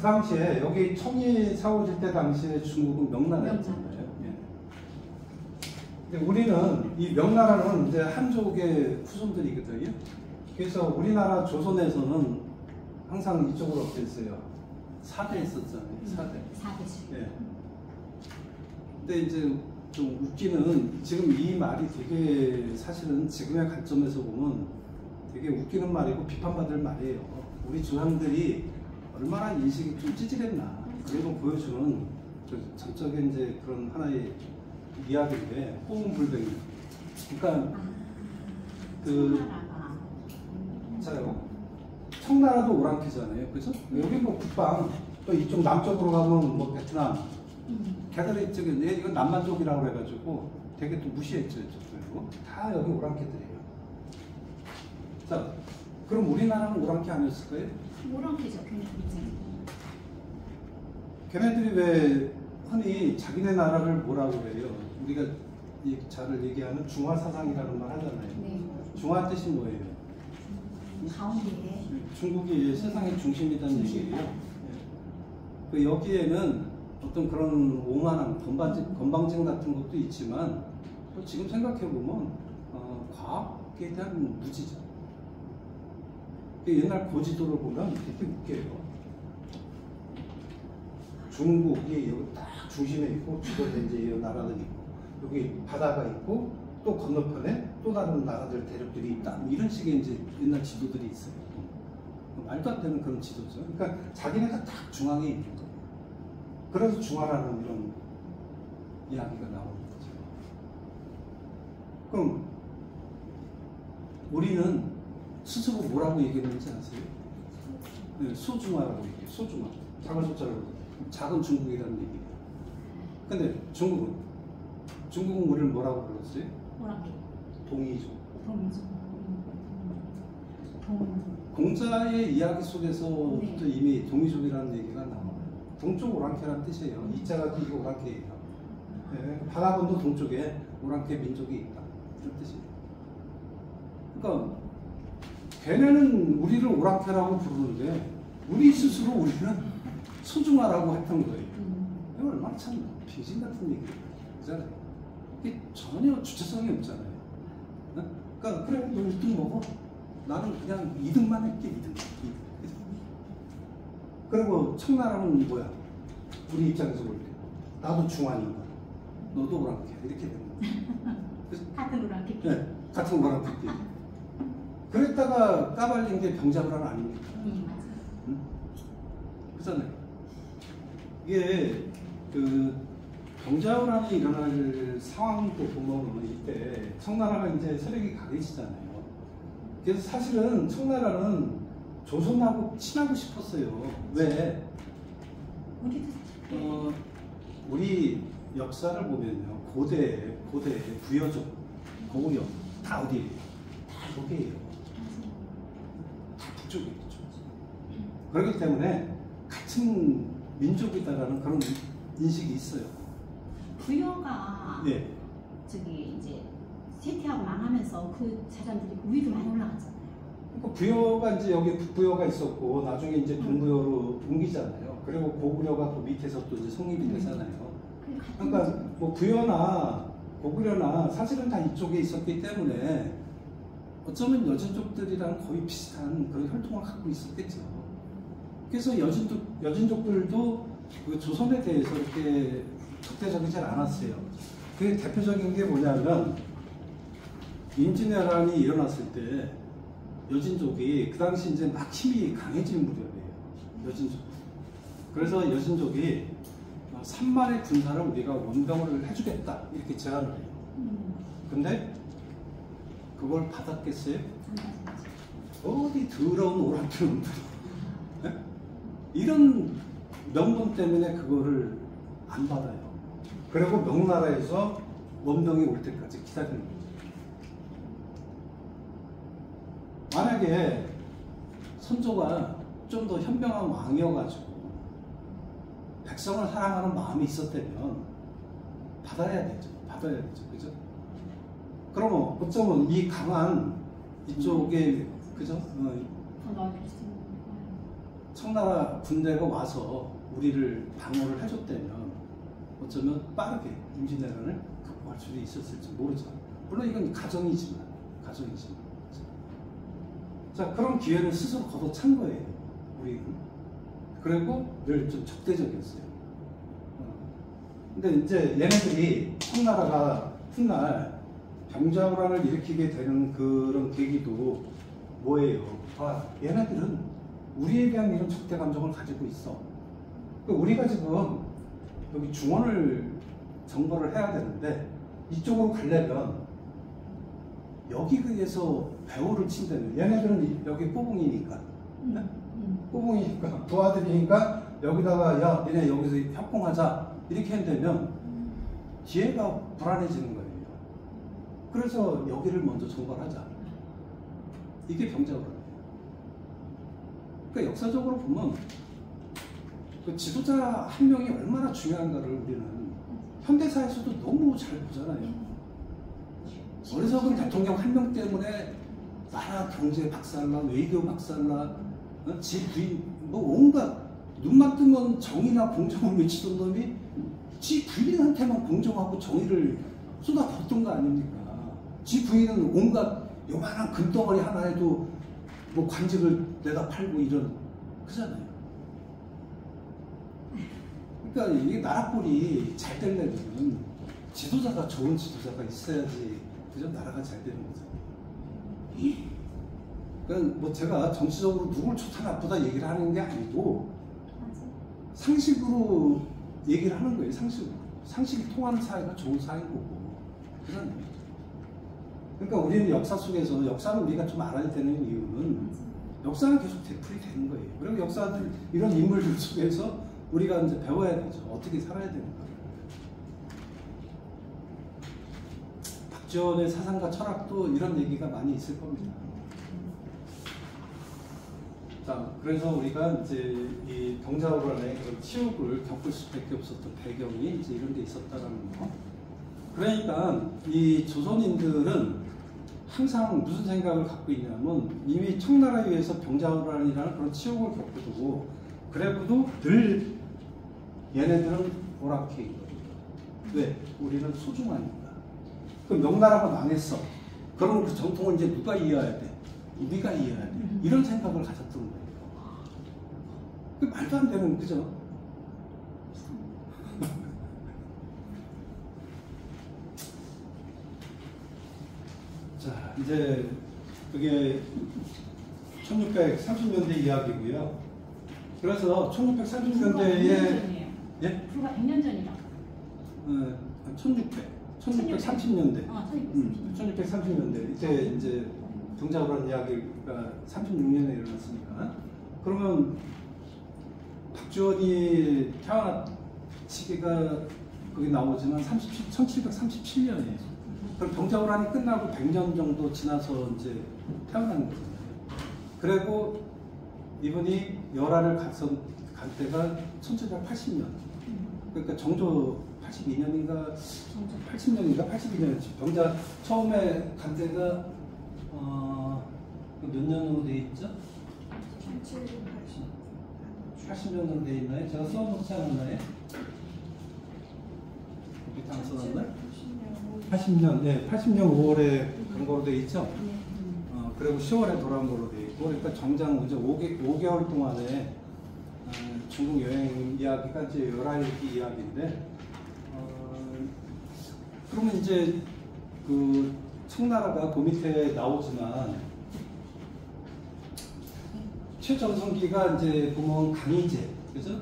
당시에 여기 청이 세워질 때 당시에 중국은 명나라였잖아요. 예. 근데 우리는 이 명나라는 이제 한족의 후손들이거든요. 그래서 우리나라 조선에서는 항상 이쪽으로 어떻게 했어요? 사대 있었잖아요. 사대. 예. 근데 이제 좀 웃기는, 지금 이 말이 되게 사실은 지금의 관점에서 보면 되게 웃기는 말이고 비판받을 말이에요. 우리 조상들이 얼마나 인식이 좀 찌질했나 그런 걸 보여주는 전적인 이제 그런 하나의 이야기인데, 호응불백년. 그러니까 청나라도 오랑캐잖아요, 그죠? 여기 뭐 북방, 또 이쪽 남쪽으로 가면 뭐 베트남. 걔들이 이건 남만족이라고 해가지고 되게 또 무시했죠, 이쪽도. 다 여기 오랑캐들이에요. 자, 그럼 우리나라는 오랑캐 아니었을까요? 오랑캐죠, 걔네 입장에. 걔네들이 왜 흔히 자기네 나라를 뭐라고 그래요? 우리가 잘 얘기하는 중화 사상이라는 말 하잖아요. 네. 중화 뜻이 뭐예요? 가운데에. 중국이 세상의 중심이라는 얘기예요. 예. 그 여기에는 어떤 그런 오만한 건방진 같은 것도 있지만 또 지금 생각해 보면 과학에 대한 무지죠. 옛날 고지도를 보면 되게 웃겨요. 중국이 여기 딱 중심에 있고 주변에 이제 나라들이 있고 여기 바다가 있고 또 건너편에 또 다른 나라들 대륙들이 있다. 뭐 이런 식의 이제 옛날 지도들이 있어요. 말도 안 되는 그런 지도죠. 그러니까 자기네가 딱 중앙에 있는 거예요. 그래서 중화라는 이런 이야기가 나오는 거죠. 그럼 우리는 스스로 뭐라고 얘기했는지 아세요? 네, 소중화라고 얘기해요. 소중화. 작은 숫자로 작은 중국이라는 얘기예요. 근데 중국은 우리를 뭐라고 불렀어요? 오랑캐. 동이족. 동이족. 공자의 이야기 속에서부터 네. 이미 동이족이라는 얘기가 나와요. 동쪽 오랑캐라는 뜻이에요. 이자가 이게 오랑캐예요. 네, 바다건도 동쪽에 오랑캐 민족이 있다. 이런 뜻이에요. 그러니까 걔네는 우리를 오랑캐라고 부르는데 우리 스스로 우리는 소중하라고 했던 거예요. 이거 얼마나 참 빙신 같은 얘기잖아요. 이게 전혀 주체성이 없잖아요. 어? 그러니까 그래 너 1등 먹어. 나는 그냥 2등만 할게 2등. 그리고 청나라는 뭐야? 우리 입장에서 볼 때 나도 중환인가 너도 오랑캐 이렇게 되는 거예요. 같은 오랑캐. 네, 같은 오랑캐. 그랬다가 까발린 게 병자호란 아닙니까? 맞아요. 응? 그렇잖아요. 이게 그 병자호란이 일어날 상황도 보면 이때 청나라가 이제 세력이 강해지잖아요. 그래서 사실은 청나라는 조선하고 친하고 싶었어요. 왜? 우리 역사를 보면요, 고대 부여족, 고구려 다 어디예요? 다 여기예요. 다 북쪽에 있죠. 그렇기 때문에 같은 민족이다라는 그런 인식이 있어요. 부여가 예. 저기 이제 쇠퇴하고 망하면서 그 사람들이 위로 많이 올라갔잖아요. 그러니까 부여가 이제 여기 북부여가 있었고 나중에 이제 동부여로 옮기잖아요. 그리고 고구려가 그 밑에서 또 이제 성립이 되잖아요. 그러니까 뭐 부여나 고구려나 사실은 다 이쪽에 있었기 때문에 어쩌면 여진족들이랑 거의 비슷한 그런 혈통을 갖고 있었겠죠. 그래서 여진족들도 그 조선에 대해서 이렇게 적대적이지 않았어요. 그 대표적인 게 뭐냐면 임진왜란이 일어났을 때 여진족이 그 당시 이제 막 힘이 강해진 무렵이에요. 여진족. 그래서 여진족이 3만의 군사를 우리가 원병을 해주겠다 이렇게 제안을 해요. 근데 그걸 받았겠어요? 어디 더러운 오랑캐 놈들이 이런 명분 때문에 그거를 안 받아요. 그리고 명나라에서 원병이 올 때까지 기다리는 거죠. 만약에 선조가 좀 더 현명한 왕이어가지고 백성을 사랑하는 마음이 있었다면 받아야 되죠. 그죠? 그러면 어쩌면 이 강한 이쪽에 그죠? 청나라 군대가 와서 우리를 방어를 해줬다면 어쩌면 빠르게 임진왜란을 극복할 수도 있었을지 모르죠. 물론 이건 가정이지만. 자, 그런 기회를 스스로 걷어찬 거예요. 우리는. 그리고 늘 좀 적대적이었어요. 근데 이제 얘네들이 청나라가 훗날 병자호란을 일으키게 되는 그런 계기도 뭐예요? 얘네들은 우리에 대한 이런 적대 감정을 가지고 있어. 우리가 지금 여기 중원을 정벌을 해야 되는데 이쪽으로 가려면 여기에서 배후를 친다면 얘네들은 여기 꼬붕이니까 꼬붕이니까 부하들이니까 여기다가 야 니네 여기서 협공하자 이렇게 한다면 뒤에가 불안해지는 거예요. 그래서 여기를 먼저 정벌하자. 이게 병자호란이에요. 그러니까 역사적으로 보면 그 지도자 한 명이 얼마나 중요한가를 우리는 현대사에서도 너무 잘 보잖아요. 어리석은 대통령 한 명 때문에 나라 경제 박살나, 외교 박살나, 지 부인, 뭐 온갖 눈만 뜨면 정의나 공정을 외치던 놈이 지 부인한테만 공정하고 정의를 쏟아붓던 거 아닙니까? 지 부인은 온갖 요만한 금덩어리 하나에도 뭐 관직을 내다 팔고 이런 그잖아요. 그러니까 이게 나라꼴이 잘 되려면 지도자가 좋은 지도자가 있어야지 그저 나라가 잘 되는 거죠. 그러니까 뭐 제가 정치적으로 누굴 좋다 나쁘다 얘기를 하는 게 아니고 상식으로 얘기를 하는 거예요. 상식이 통하는 사회가 좋은 사회인 거고 그잖아요. 그러니까 우리는 역사 속에서 역사를 우리가 좀 알아야 되는 이유는 역사는 계속 되풀이 되는 거예요. 그리고 역사들 이런 인물들 속에서 우리가 이제 배워야 되죠. 어떻게 살아야 되는가. 박지원의 사상과 철학도 이런 얘기가 많이 있을 겁니다. 자, 그래서 우리가 이제 이 병자호란의 그런 치욕을 겪을 수밖에 없었던 배경이 이제 이런 게 있었다는 거. 그러니까 이 조선인들은 항상 무슨 생각을 갖고 있냐면 이미 청나라에 의해서 병자호란이라는 그런 치욕을 겪고도 그래도 늘 얘네들은 오락해인 겁니다. 왜? 우리는 소중하니까. 그 명나라가 망했어. 그러면 그 정통을 이제 누가 이해해야 돼? 우리가 이해해야 돼. 이런 생각을 가졌던 거예요. 그 말도 안 되는, 그죠? 자, 이제 그게 1630년대 이야기고요. 그래서 1630년대에 예? 불과 100년 전이라. 1630년대. 1630년대. 이때 이제 병자호란 이야기가 36년에 일어났으니까. 그러면 박지원이 태어난 시기가 거기 나오지만 1737년이에요. 그럼 병자호란이 끝나고 100년 정도 지나서 이제 태어난 거거든요. 그리고 이분이 열화를 간 때가 1780년. 그러니까 정조 82년인가 80년인가 82년이지. 병자 처음에 간 때가 몇 년으로 돼 있죠? 80년으로 돼 있나요? 제가 써놓지 않았나요? 여기 다 써놨나요? 80년, 네, 80년 5월에 간 거로 돼 있죠? 그리고 10월에 돌아온 거로 돼 있고, 그러니까 정장 이제 5개월 동안에 중국 여행 이야기가 이제 열하일기 이야기인데, 그러면 이제 그 청나라가 그 밑에 나오지만 최전성기가 이제 보면 강희제, 그죠?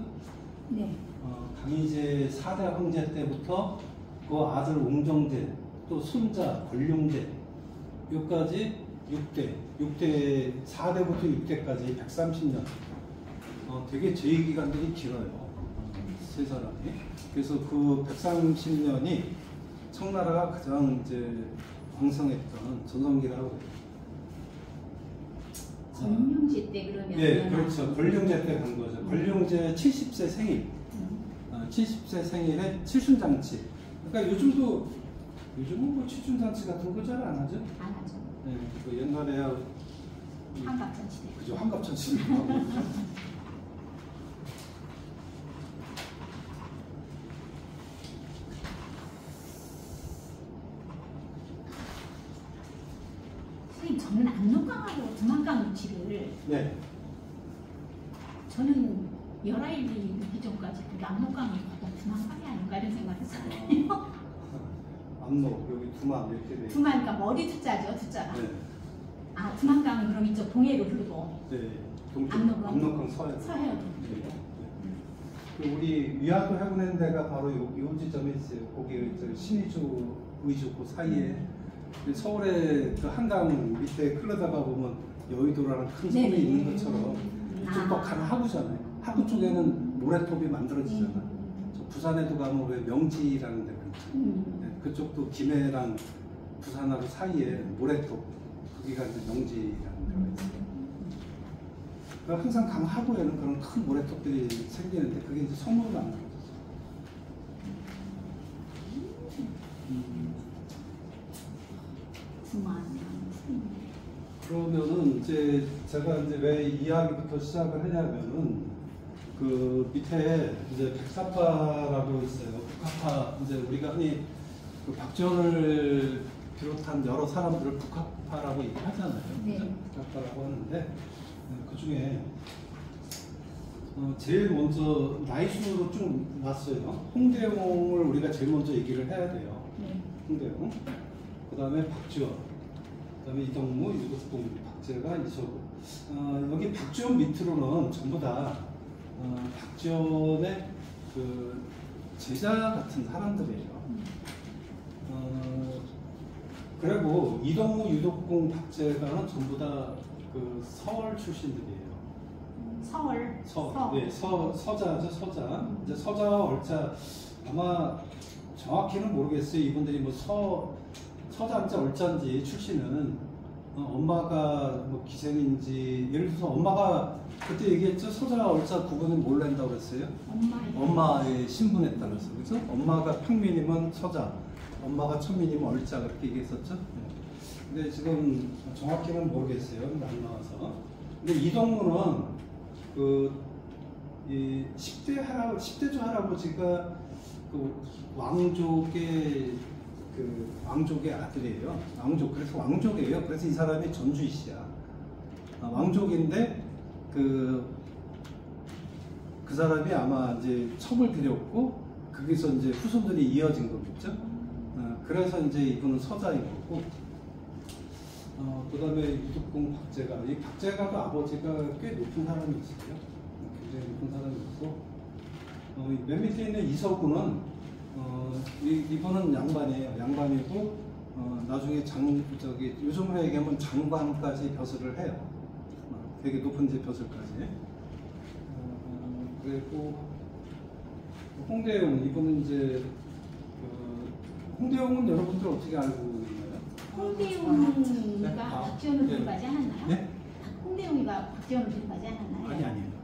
네. 강희제 4대 황제 때부터 그 아들 웅정제, 또 손자 권룡제, 여기까지 6대 4대부터 6대까지 130년. 되게 제위 기간들이 길어요. 세 사람이. 그래서 그 130년이 청나라가 가장 이제 왕성했던 전성기라고 해요. 권룡제 때 그러면. 예, 그렇죠. 권룡제 때 간 거죠. 권룡제 70세 생일. 70세 생일에 칠순잔치. 그러니까 요즘은 뭐 칠순잔치 같은 거 잘 안 하죠? 안 하죠. 네, 그 옛날에야 환갑잔치 때. 그죠, 환갑잔치를 하고 그죠? 선생님, 저는 압록강하고 두만강 위치를 네. 저는 열아일기 이전까지 그 압록강이 가장 두만강이 아닌가 이런 생각했어요. 압록 여기 두만 이렇게 돼. 두만가 머리 두자죠, 두자가. 네. 아, 두만강은 그럼 이쪽 동해로 흐르고. 네. 압록강 서해도. 서해로. 네. 그 우리 위안도 해보낸 데가 바로 요 지점에 있어요. 거기 신의주, 의주 그 사이에 서울의 그 한강 밑에 흘러다가 보면 여의도라는 큰 섬이 네네. 있는 것처럼 이쪽도 간 하구잖아요. 하구 쪽에는 모래톱이 만들어지잖아. 저 부산에도 가면 왜 명지라는 데가 있죠. 네, 그쪽도 김해랑 부산하고 사이에 모래톱, 거기가 이제 명지라는 데가 있어요. 항상 강 하구에는 그런 큰 모래톱들이 생기는데 그게 이제 섬으로 만들어졌어요. 그러면은 이제 제가 이제 왜 이야기부터 시작을 하냐면은 그 밑에 이제 백사파라고 있어요. 북학파 이제 우리가 흔히 그 박지원을 비롯한 여러 사람들을 북학파라고 얘기하잖아요. 네. 북학파라고 하는데 그 중에 제일 먼저 나이 순으로 쭉 놨어요. 홍대용을 우리가 제일 먼저 얘기를 해야 돼요. 네. 홍대용. 그 다음에 박지원. 그 다음에 이덕무, 유덕봉, 박재가, 이서구. 여기 박지원 밑으로는 전부 다 박지원의 그 제자 같은 사람들이에요. 그리고 이덕무, 유덕봉, 박재가는 전부 다 그 서울 출신들이에요. 서울. 네, 서자죠, 서자. 이제 서자와 얼자 아마 정확히는 모르겠어요. 이분들이 뭐 서자인지 얼자인지 출신은 엄마가 뭐 기생인지 예를 들어서 엄마가 그때 얘기했죠. 서자 얼자 구분을 뭘로 한다고 그랬어요? 엄마의 신분에 따라서 그죠? 엄마가 평민이면 서자, 엄마가 천민이면 얼자 그렇게 얘기했었죠. 네. 근데 지금 정확히는 모르겠어요. 안 나와서. 근데 이덕무는 이 10대조 할아버지가 그 왕족의 아들이에요. 그래서 왕족이에요. 그래서 이 사람이 전주이씨야. 왕족인데 그 사람이 아마 이제 첩을 들였고 거기서 이제 후손들이 이어진 거겠죠. 그래서 이제 이분은 서자인 거고. 그 다음에 유덕봉 박재가. 이 박재가도 아버지가 꽤 높은 사람이었어요. 굉장히 높은 사람이었고. 맨 밑에 있는 이서구는 이분은 양반이에요. 양반이고 나중에 요즘으로 얘기하면 장관까지 벼슬을 해요. 되게 높은 제 벼슬까지. 그리고 홍대용 이분은 이제 홍대용은 여러분들 어떻게 알고 있나요? 홍대용이가 박지원을 들어가지 않았나요? 네? 홍대용이가 박지원을 들어가지 않았나요? 아니에요.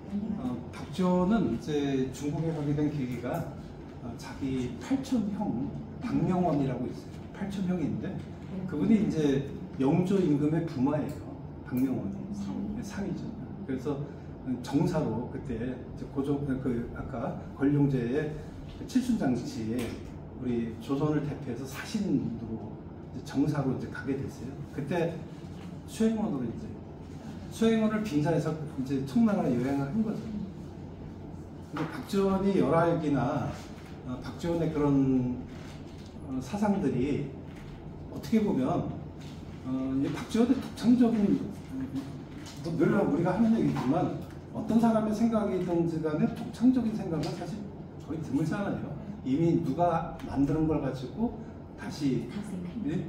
박지원은 이제 중국에 가게 된 계기가 자기 팔촌형 박명원이라고 있어요. 팔촌형인데 그분이 이제 영조 임금의 부마예요. 박명원이 상이죠. 그래서 정사로 그때 아까 권룡제의 칠순장치에 우리 조선을 대표해서 사신으로 정사로 이제 가게 됐어요. 그때 수행원으로 이제 수행원을 빙자해서 이제 청나라 여행을 한 거죠. 근데 박지원이 열알기나 박지원의 그런 사상들이 어떻게 보면 박지원의 독창적인 늘 우리가 하는 얘기지만 어떤 사람의 생각이든지 간에 독창적인 생각은 사실 거의 드물잖아요. 이미 누가 만드는 걸 가지고 다시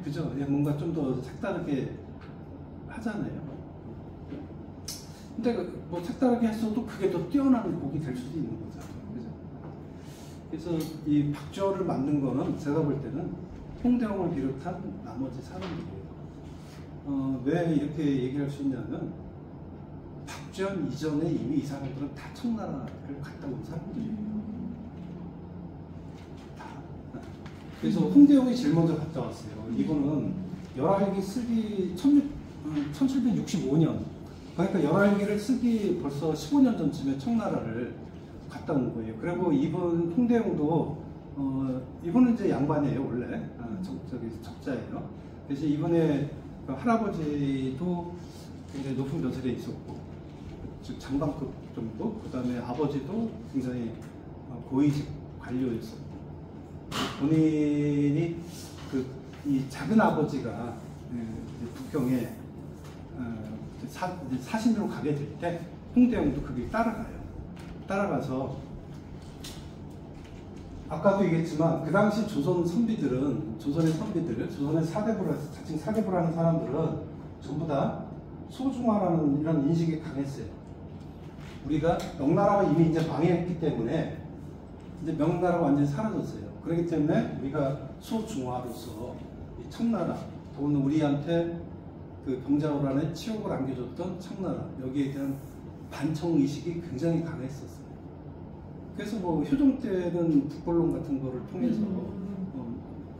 그죠? 뭔가 좀 더 색다르게 하잖아요. 근데 뭐 색다르게 했어도 그게 더 뛰어난 곡이 될 수도 있는 거죠. 그죠? 그래서 이 박지원을 만든 거는 제가 볼 때는 홍대용을 비롯한 나머지 사람들이에요. 왜 이렇게 얘기할 수 있냐면 박지원 이전에 이미 이 사람들은 다 청나라를 갔다 온 사람들이에요. 다. 그래서 홍대용이 제일 먼저 갔다 왔어요. 이거는 열알기 쓰기 1765년 그러니까 열알기를 쓰기 벌써 15년 전쯤에 청나라를 갔다 온 거예요. 그리고 이분 홍대용도 이분은 이제 양반이에요 원래 적자예요. 그래서 이분의 할아버지도 굉장히 높은 벼슬에 있었고 즉 장관급 정도. 그 다음에 아버지도 굉장히 고위직 관료였었고 본인이 이 작은 아버지가 북경에 사신으로 가게 될 때 홍대용도 거기 따라가서 아까도 얘기했지만 그 당시 조선의 선비들, 조선의 자칭 사대부라는 사람들은 전부 다 소중화라는 이런 인식이 강했어요. 우리가 명나라가 이미 이제 망했기 때문에 이제 명나라가 완전히 사라졌어요. 그렇기 때문에 우리가 소중화로서 이 청나라, 더군다나 우리한테 그 병자호란에 치욕을 안겨줬던 청나라, 여기에 대한 반청 의식이 굉장히 강했었어요. 그래서 뭐 효종 때는 북벌론 같은 거를 통해서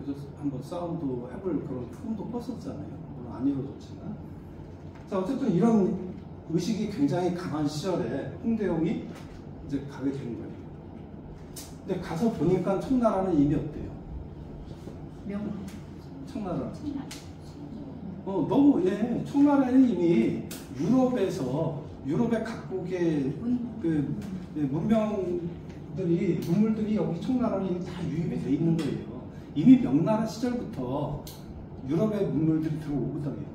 그래서 한번 싸움도 해볼 그런 꿈도 꿨었잖아요. 물론 안 이루어졌지만. 자, 어쨌든 이런 의식이 굉장히 강한 시절에 홍대용이 이제 가게 된 거예요. 근데 가서 보니까 청나라는 이미 어때요? 청나라. 너무, 청나라는 이미 유럽의 각국의 그 문물들이 여기 청나라는 이미 다 유입이 돼 있는 거예요. 이미 명나라 시절부터 유럽의 문물들이 들어오거든요.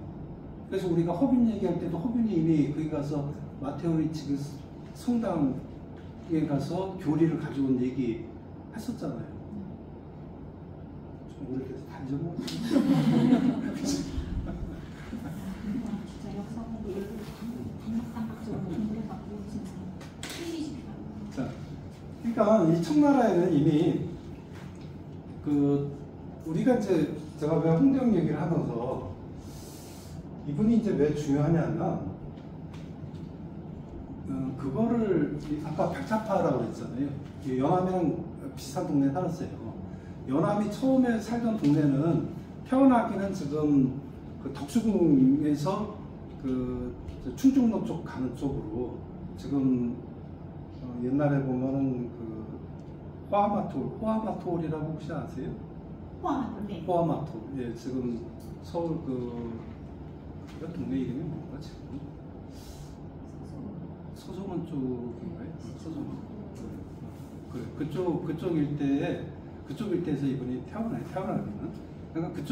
그래서 우리가 허균 얘기할 때도 허균이 이미 거기 가서 마테오리치 그 성당에 가서 교리를 가져온 얘기 했었잖아요. 좀 오래돼서 다 잊어먹었어요. 진짜 역사 공부를 단막적으로 공부해갖고 진짜 틀리지가 않아요. 자, 그러니까 이 청나라에는 이미 우리가 이제 제가 왜 홍대용 얘기를 하면서 이분이 이제 왜 중요하냐면 그거를 아까 백차파라고 그랬잖아요. 연암이랑 비슷한 동네에 살았어요. 연암이 처음에 살던 동네는 태어나기는 지금 그 덕수궁에서 그 충중로 쪽 가는 쪽으로 지금 옛날에 보면은 그 호아마톨이라고 혹시 아세요? 네. 호아마톨. 예, 지금 서울 그 동네 이름이 뭔가 지금 서소문 쪽인가요? 서소문. 그쪽 일대에서 이분이 태어나기는. 그러니까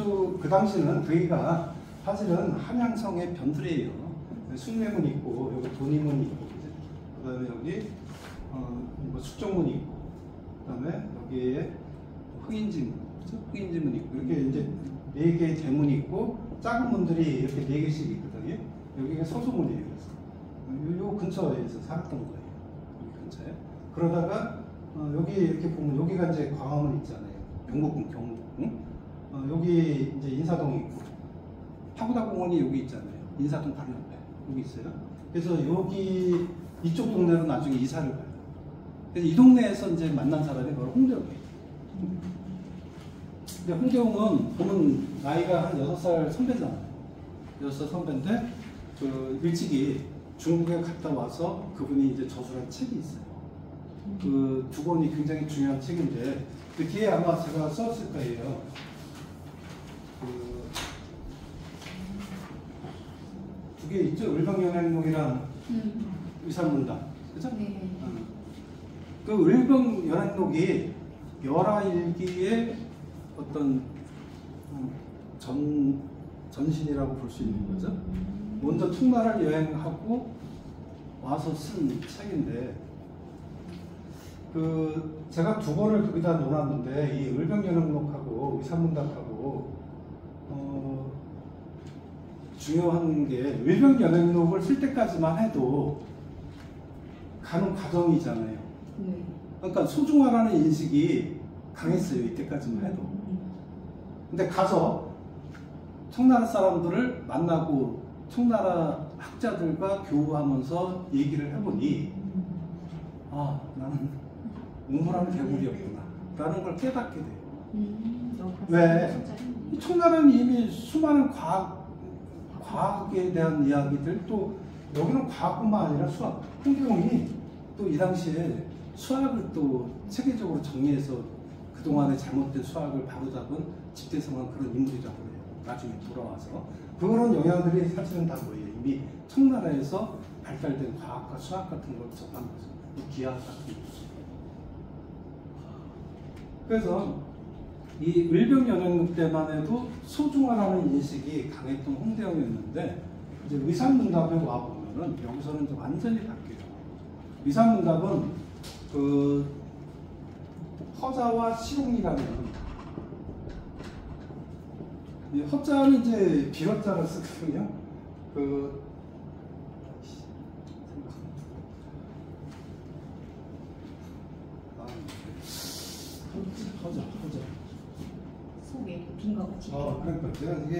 그 당시는 거기가 사실은 한양성의 변두리예요. 숭례문 있고 여기 돈이문이 있고, 그다음에 여기 뭐 숙정문이 있고, 그다음에 여기에 흑인지문, 흑인지문 있고, 이렇게 이제 4개의 대문이 있고 작은 문들이 이렇게 4개씩 있거든요. 여기가 서소문이에요. 그래서 요 근처에서 살았던 거예요. 여기 근처에. 그러다가 여기 이렇게 보면 여기가 이제 광화문 있잖아요. 경복궁, 경복궁. 여기 이제 인사동이 있고, 파고다공원이 여기 있잖아요. 인사동 바로 옆에 여기 있어요. 그래서 여기 이쪽 동네로 나중에 이사를 가요. 그래서 이 동네에서 이제 만난 사람이 바로 홍대용이에요. 근데 홍대용은 보면 나이가 한 6살 선배잖아요. 6살 선배인데 그 일찍이 중국에 갔다 와서 그분이 이제 저술한 책이 있어요. 그 두 권이 굉장히 중요한 책인데 그 뒤에 아마 제가 썼을 거예요. 두 개 있죠? 을병연행록이랑 의산문답, 그죠? 네. 그 을병연행록이 열하일기의 어떤 전신이라고 볼 수 있는 거죠. 먼저 청나라를 여행하고 와서 쓴 책인데, 제가 두 권을 거기다 놓았는데 이 을병연행록하고 의산문답하고 중요한 게 을병연행록을 쓸 때까지만 해도 가는 과정이잖아요. 네. 그러니까 소중하라는 인식이 강했어요. 이때까지만 해도. 근데 가서 청나라 사람들을 만나고 청나라 학자들과 교우하면서 얘기를 해보니 나는 우물한 개구리였구나 라는 걸 깨닫게 돼요. 왜? 청나라는 이미 수많은 과학에 대한 이야기들, 또 여기는 과학뿐만 아니라 수학, 홍대용이 또 이 당시에 수학을 또 체계적으로 정리해서 그동안의 잘못된 수학을 바로잡은 집대성한 그런 인물이라고 해요. 나중에 돌아와서 그런 영향들이 사실은 다 뭐예요? 이미 청나라에서 발달된 과학과 수학 같은 걸 접한 거죠. 기하학 같은 거죠. 그래서 이 을병연행록 때만 해도 소중하라는 인식이 강했던 홍대용이었는데, 이제 의산문답에 와 보면은 여기서는 이제 완전히 바뀌어요. 의산문답은 그 허자와 실용이라는, 이 허자는 이제 비허자를 쓰거든요. 허자. 속에 빈 거 같이. 그러니까 제가 이게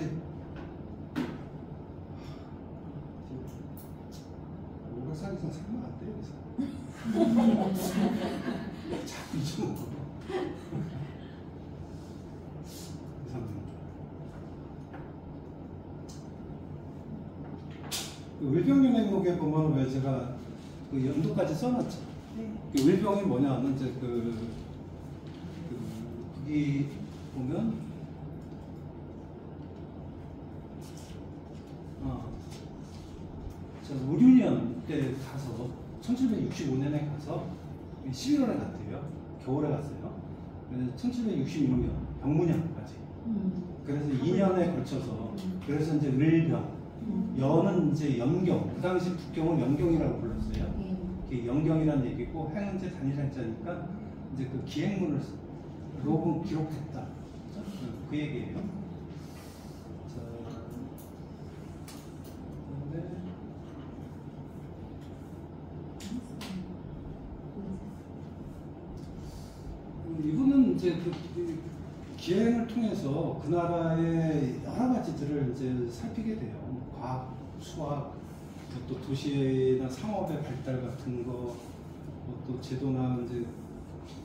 오래 살기 이상 살면 안 돼요. 자꾸 잊어먹어. 을병연행록에 보면 왜 제가 그 연도까지 써놨죠. 네. 그 을병이 뭐냐면 이제 거기 보면 저 우류년 때 가서 1765년에 가서 11월에 갔대요. 겨울에 갔어요. 그래서 1766년 병무년까지. 그래서 2년에 걸쳐서 그래서 이제 을병. 연은 이제 연경, 그 당시 북경은 연경이라고 불렀어요. 그게 연경이라는 얘기고 해는 이제 단일한자니까 이제 그 기행문을 녹음 기록했다. 그 얘기예요. 자, 그런데 이분은 이제 그 기행을 통해서 그 나라의 여러 가지들을 이제 살피게 돼요. 과학, 수학, 또 도시나 상업의 발달 같은 거, 또 제도나 이제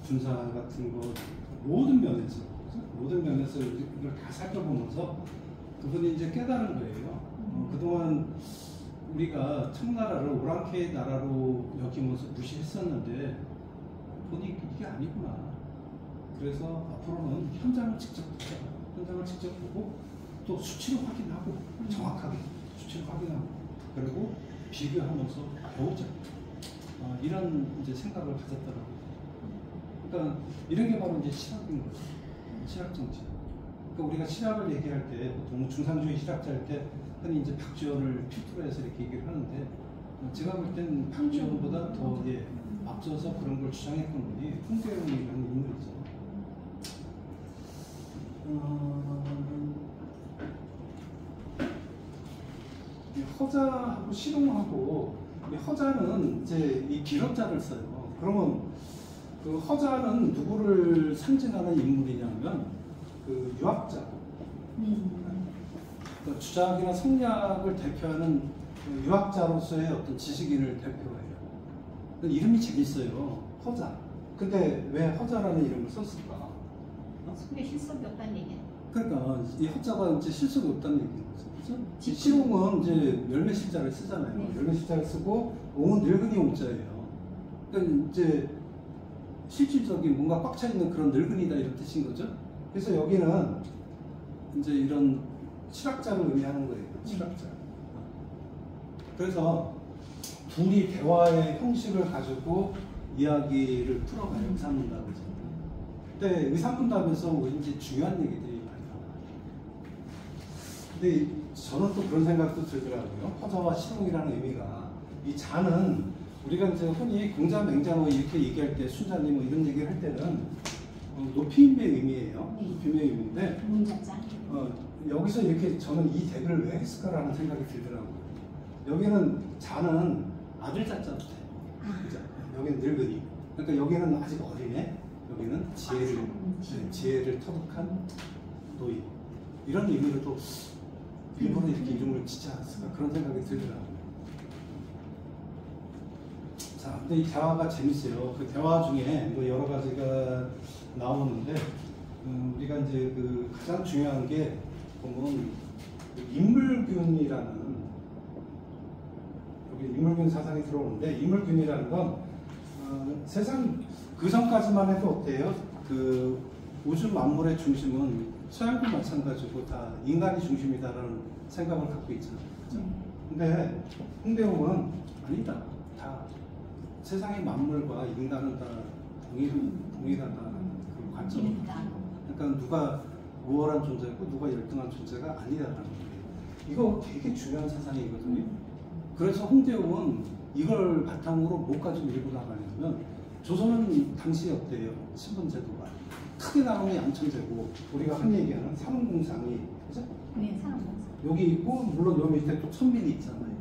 군사 같은 거, 모든 면에서 이걸 다 살펴보면서 그분이 이제 깨달은 거예요. 그동안 우리가 청나라를 오랑캐의 나라로 여기면서 무시했었는데 보니 이게 아니구나. 그래서 앞으로는 현장을 직접 보고 또 수치를 확인하고 정확하게 수치를 확인하고 그리고 비교하면서 배우자. 이런 이제 생각을 가졌더라고요. 그러니까 이런 게 바로 이제 실학인 거죠. 실학 정치. 그러니까 우리가 실학을 얘기할 때 보통 중상주의 실학자일 때 흔히 이제 박지원을 필두로 해서 이렇게 얘기를 하는데 제가 볼 때는 박지원보다 더 앞서서 그런 걸 주장했던 분이 홍대영이라는 인물이죠. 허자하고 실용하고 허자는 이제 이 기럽자를 써요. 그러면 그 허자는 누구를 상징하는 인물이냐면 그 유학자. 그러니까 주작이나 성략을 대표하는 그 유학자로서의 어떤 지식인을 대표해요. 이름이 재밌어요. 허자. 근데 왜 허자라는 이름을 썼을까? 근데 실속이 없다는 얘기야. 그러니까 이 허자가 이제 실속이 없다는 얘기인 거죠. 그렇죠? 실용은 이제 열매실자를 쓰잖아요. 네. 열매실자를 쓰고 옹은 늙은이 옹자예요. 그러니까 이제 실질적인 뭔가 꽉 차 있는 그런 늙은이다 이런 뜻인 거죠. 그래서 여기는 이제 이런 실학자를 의미하는 거예요. 실학자. 그래서 둘이 대화의 형식을 가지고 이야기를 풀어가요. 의사문답에서. 근데 의사문답에서 왠지 중요한 얘기들이 많이 나와요. 근데 저는 또 그런 생각도 들더라고요. 허자와 실용이라는 의미가 이 자는 우리가 이제 흔히 공자, 맹자 뭐 이렇게 얘기할 때 순자님 뭐 이런 얘기를 할 때는 높임의 의미예요. 네. 높임의 의미인데 문자자. 여기서 이렇게 저는 이 대비를 왜 했을까라는 생각이 들더라고요. 여기는 자는 아들 자자도 돼요. 그죠? 여기는 늙은이. 그러니까 여기는 아직 어리네. 여기는 지혜를 터득한 노인. 이런 의미로도 일부러 이렇게 이름을 짓지 않았을까 그런 생각이 들더라고요. 자, 근데 이 대화가 재밌어요. 그 대화 중에 뭐 여러 가지가 나오는데 우리가 이제 그 가장 중요한 게 보면 인물균이라는 여기 인물균 사상이 들어오는데 인물균이라는 건 세상 그 전까지만 해도 어때요? 그 우주 만물의 중심은 서양도 마찬가지고 다 인간이 중심이다라는 생각을 갖고 있잖아요. 그렇죠? 근데 홍대웅은 아니다. 다 세상의 만물과 인간은 다 동일하다는 그 관점입니다. 그러니까 누가 우월한 존재고 누가 열등한 존재가 아니다라는 거예요. 이거 되게 중요한 사상이거든요. 그래서 홍대웅은 이걸 바탕으로 뭐까지 밀고 나가냐면 조선은 당시 어때요? 신분제도가 크게 나누면 양천제고 우리가 흔히 얘기하는 산업공상이 그죠? 네, 사람공상. 여기 있고 물론 여기 밑에 또 천민이 있잖아요.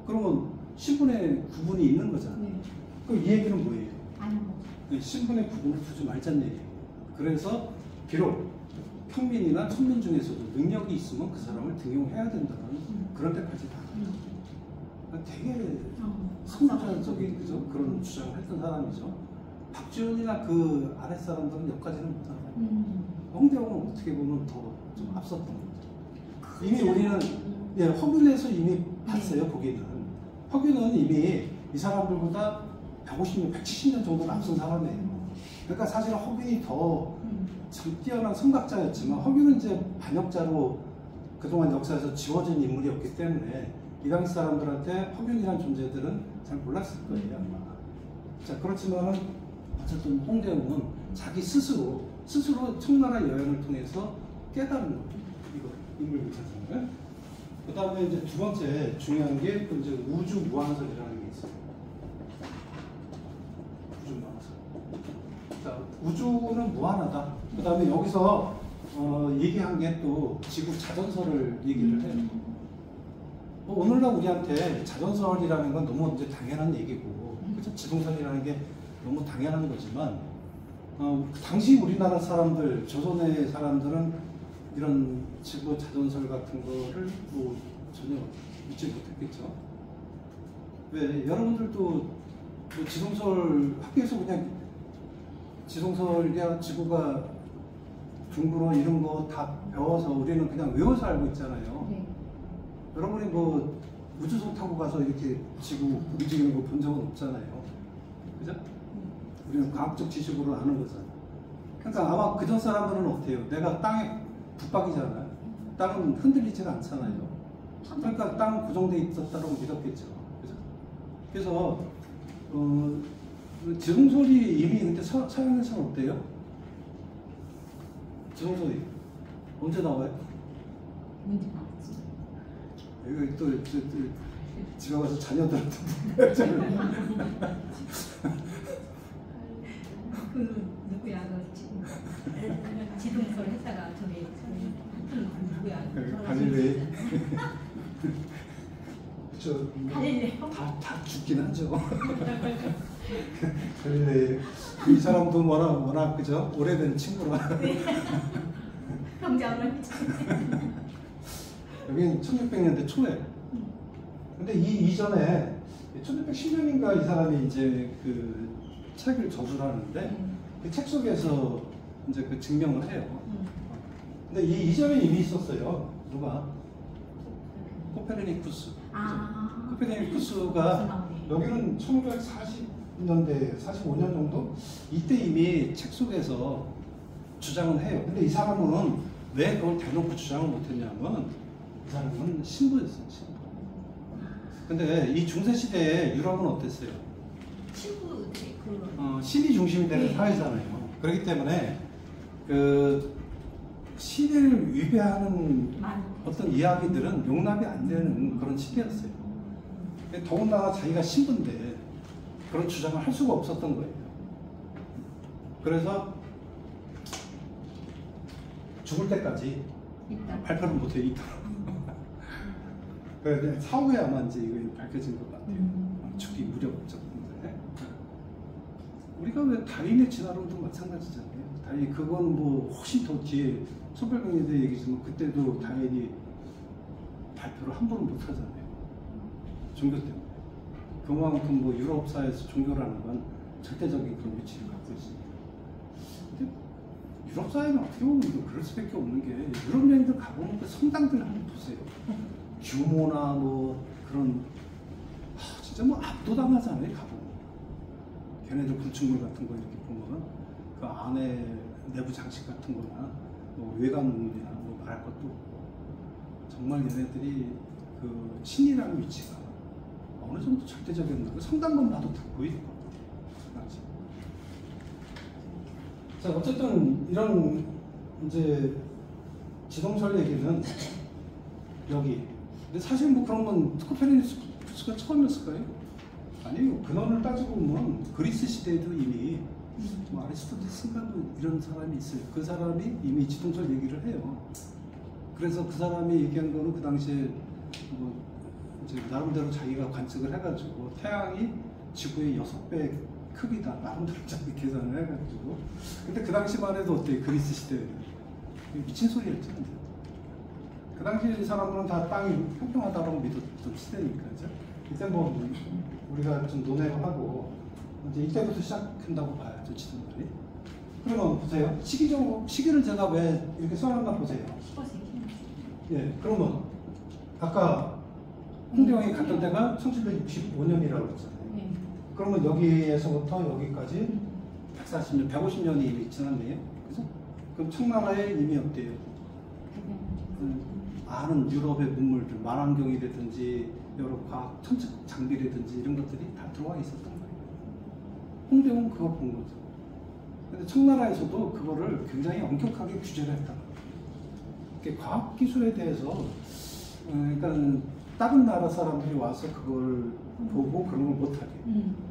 그러면 신분의 구분이 있는 거잖아요. 네. 그럼 이 얘기는 뭐예요? 아는 거죠. 신분의 구분을 두지 말자는 얘기예요. 그래서 비록 평민이나 천민 중에서도 능력이 있으면 그 사람을 등용해야 된다는 그런 데까지 다. 되게 선구자적인 그죠? 그런 주장을 했던 사람이죠. 박지원이나 그 아랫 사람들은 여기까지는 못하고 홍대웅은 어떻게 보면 더 좀 앞섰던 거죠. 이미 우리는 예, 허균에서 이미 봤어요. 거기는 허균은 이미 이 사람들보다 150년, 170년 정도 앞선 사람이에요. 그러니까 사실은 허균이 더 뛰어난 선각자였지만 허균은 이제 반역자로 그동안 역사에서 지워진 인물이었기 때문에 이 당시 사람들한테 허균이라는 존재들은 잘 몰랐을 거예요 아마. 자, 그렇지만 어쨌든 홍대웅은 자기 스스로 청나라 여행을 통해서 깨달은 거예요. 이거 인물 교차점을. 그 다음에 이제 두 번째 중요한 게 그 이제 우주 무한설이라는 게 있어요. 우주 무한설. 자, 우주는 무한하다. 그 다음에 여기서 얘기한 게 또 지구 자전설을 얘기를 해요. 오늘날 우리한테 자전설이라는 건 너무 이제 당연한 얘기고, 그죠? 지동설이라는 게 너무 당연한 거지만, 당시 우리나라 사람들, 조선의 사람들은 이런 지구 자전설 같은 거를 뭐 전혀 믿지 못했겠죠. 왜? 여러분들도 뭐 지동설 학교에서 그냥 지동설이야 지구가 둥글어 이런 거 다 배워서 우리는 그냥 외워서 알고 있잖아요. 네. 여러분이 뭐 우주선 타고 가서 이렇게 지구 움직이는 거 본 적은 없잖아요. 그죠? 우리는 과학적 지식으로 아는 거잖아요. 그러니까 아마 그전 사람들은 어때요? 내가 땅에 붙박이잖아요. 땅은 흔들리지가 않잖아요. 그러니까 땅은 고정돼 있었다고 믿었겠죠. 그죠? 그래서 지동설이 이미 근데 서양에서는 어때요? 지동설이 언제 나와요? 문제 나왔지. 이거 또 집에 가서 자녀들한테 물어봐야잖아요. 그 누구야 그 지동설 했다가 저기 누구야? 갈릴레이. 그쵸. 갈릴레이. 다 죽긴 하죠. 갈릴레이. 이 사람도 워낙 그죠? 오래된 친구라. 경장을. 여기는 1600년대 초에. 근데 이 이전에 1610년인가 이 사람이 이제 그 책을 저술을 하는데 그 책 속에서 이제 그 증명을 해요. 근데 이 이전에 이미 있었어요. 누가? 코페르니쿠스. 코페르니쿠스가 여기는 1940년대, 45년 정도? 이때 이미 책 속에서 주장을 해요. 근데 이 사람은 왜 그걸 대놓고 주장을 못했냐면 이 사람은 신부였어요. 신부. 근데 이 중세시대에 유럽은 어땠어요? 친구들이 신이 중심이 되는 네. 사회잖아요. 그렇기 때문에 그 신을 위배하는 어떤 이야기들은 용납이 안 되는 그런 시대였어요. 더군다나 자기가 신부인데 그런 주장을 할 수가 없었던 거예요. 그래서 죽을 때까지 발표를 못해요. 있더라고요. 그래서 사후에 아마 이제 이거 밝혀진 것 같아요. 죽기 무렵적인데 우리가 왜 다윈의 진화론도 마찬가지잖아요. 다윈 그건 뭐 훨씬 더 뒤에 1800년대 얘기지만 그때도 다윈이 발표를 함부로 못 하잖아요. 종교 때문에. 그만큼 뭐 유럽 사회에서 종교라는 건 절대적인 그런 위치를 갖고 있습니다. 근데 유럽 사회는 어떻게 보면 그럴 수밖에 없는 게 유럽 여행들 가보면 그 성당들 한번 보세요. 규모나 뭐 그런 진짜 뭐 압도당하잖아요. 가보면 걔네들 건축물 같은 거 이렇게 보면 그 안에 내부 장식 같은 거나 뭐 외관이나 뭐 말할 것도 정말 얘네들이 그 신이라는 위치가 어느 정도 절대적이었나. 그 성당만 봐도 다 보이는 거. 자, 어쨌든 이런 이제 지동설 얘기는 여기. 근데 사실 뭐 그런 건 코페르니쿠스가 처음이었을까요? 아니요. 근원을 따지고 보면 그리스 시대에도 이미 뭐 아리스토텔레스인가 뭐 이런 사람이 있어요. 그 사람이 이미 지동설 얘기를 해요. 그래서 그 사람이 얘기한 거는 그 당시에 뭐 이제 나름대로 자기가 관측을 해가지고 태양이 지구의 6배 크기다. 나름대로 자기 계산을 해가지고. 근데 그 당시만 해도 어때요? 그리스 시대에는 미친 소리였죠. 그 당시 사람들은 다 땅이 평평하다고 믿었던 시대니까, 그죠? 이때 뭐 우리가 좀 논의를 하고 이제 이때부터 시작한다고 봐요, 저 지도들이. 그러면 보세요. 시기를 제가 왜 이렇게 써놨나 보세요. 예, 그러면 아까 홍대왕이 갔던 데가 1765년이라고 그랬잖아요. 네. 그러면 여기에서부터 여기까지 140년, 150년이 이미 지났네요. 그죠? 그럼 청나라의 이미 어때요? 많은 유럽의 문물들, 만환경이라든지 여러 과학 첨단 장비라든지 이런 것들이 다 들어와 있었던 거예요. 홍대웅은 그걸 본 거죠. 근데 청나라에서도 그거를 굉장히 엄격하게 규제를 했다. 과학 기술에 대해서 그러니까 다른 나라 사람들이 와서 그걸 보고 그런 걸 못하게.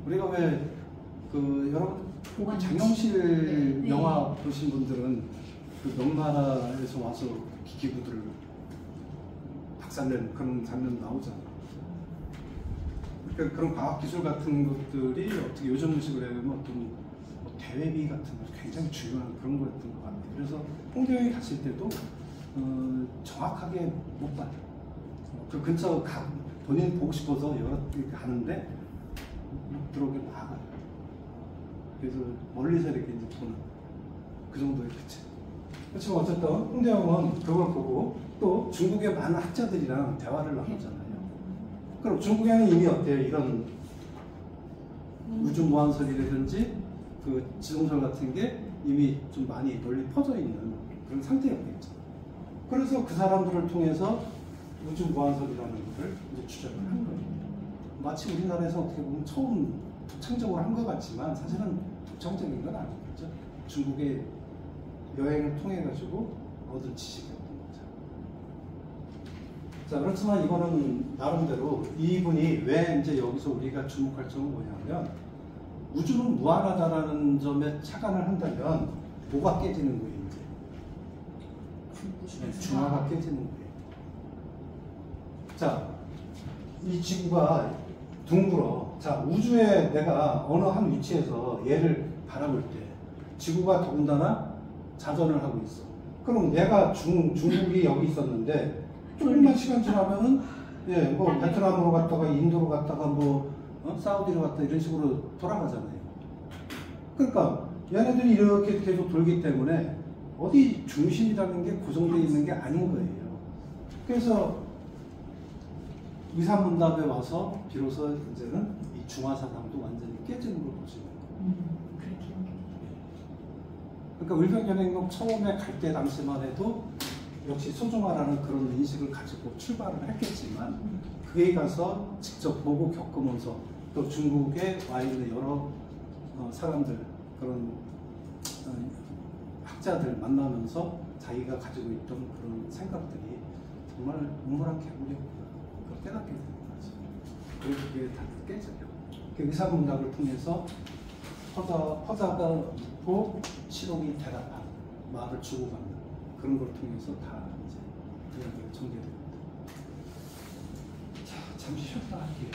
우리가 왜 그 여러분 장영실 네. 영화 보신 분들은 그 명나라에서 와서 기구들을 박살낸 그런 장면 나오잖아요. 그러니까 그런 과학 기술 같은 것들이 어떻게 요즘 식으로 하면 어떤 뭐 대회비 같은 거 굉장히 중요한 그런 거였던 것 같아요. 그래서 홍대영이 갔을 때도 정확하게 못 봐요. 그 근처 본인 보고 싶어서 여러 개 가는데 못 들어오게 막아요. 그래서 멀리서 이렇게 이제 보는 그 정도의 그치. 그렇지만 어쨌든 홍대영은 그걸 보고 또 중국의 많은 학자들이랑 대화를 나누잖아요. 그럼 중국에는 이미 어때요? 이런 우주무한설이라든지 그 지동설 같은 게 이미 좀 많이 널리 퍼져 있는 그런 상태였겠죠. 그래서 그 사람들을 통해서 우주무한설이라는 것을 이제 주장을 한 거예요. 마치 우리나라에서 어떻게 보면 처음 독창적으로 한 것 같지만 사실은 독창적인 건 아니겠죠. 중국의 여행을 통해 가지고 얻은 지식이었던 거죠. 자, 그렇지만 이거는 나름대로 이분이 왜 이제 여기서 우리가 주목할 점은 뭐냐면 우주는 무한하다라는 점에 착안을 한다면 뭐가 깨지는 거예요, 이제? 네, 중화가 깨지는 거예요. 자, 이 지구가 둥글어. 자, 우주에 내가 어느 한 위치에서 얘를 바라볼 때 지구가 더군다나 자전을 하고 있어. 그럼 내가 중국이 여기 있었는데 조금만 시간 지나면은 예, 뭐 베트남으로 갔다가 인도로 갔다가 뭐 사우디로 갔다 이런 식으로 돌아가잖아요. 그러니까 얘네들이 이렇게 계속 돌기 때문에 어디 중심이라는 게 고정되어 있는 게 아닌 거예요. 그래서 위산문답에 와서 비로소 이제는 이 중화사상도 완전히 깨지는 걸 보시는 거예요. 그러니까 을평전행록 처음에 갈 때 당시만 해도 역시 소중하라는 그런 인식을 가지고 출발을 했겠지만 그에 가서 직접 보고 겪으면서 또 중국에 와 있는 여러 사람들 그런 학자들 만나면서 자기가 가지고 있던 그런 생각들이 정말 우물한 개구리였구나. 그걸 깨닫게 되는 거죠. 그래서 그게 다 깨져요. 의사문답을 통해서 허자가 묻고 실록이 대답하는 말을 주고받는 그런 걸 통해서 다 이제 이야기가 전개됩니다. 자, 잠시 쉬었다 할게요.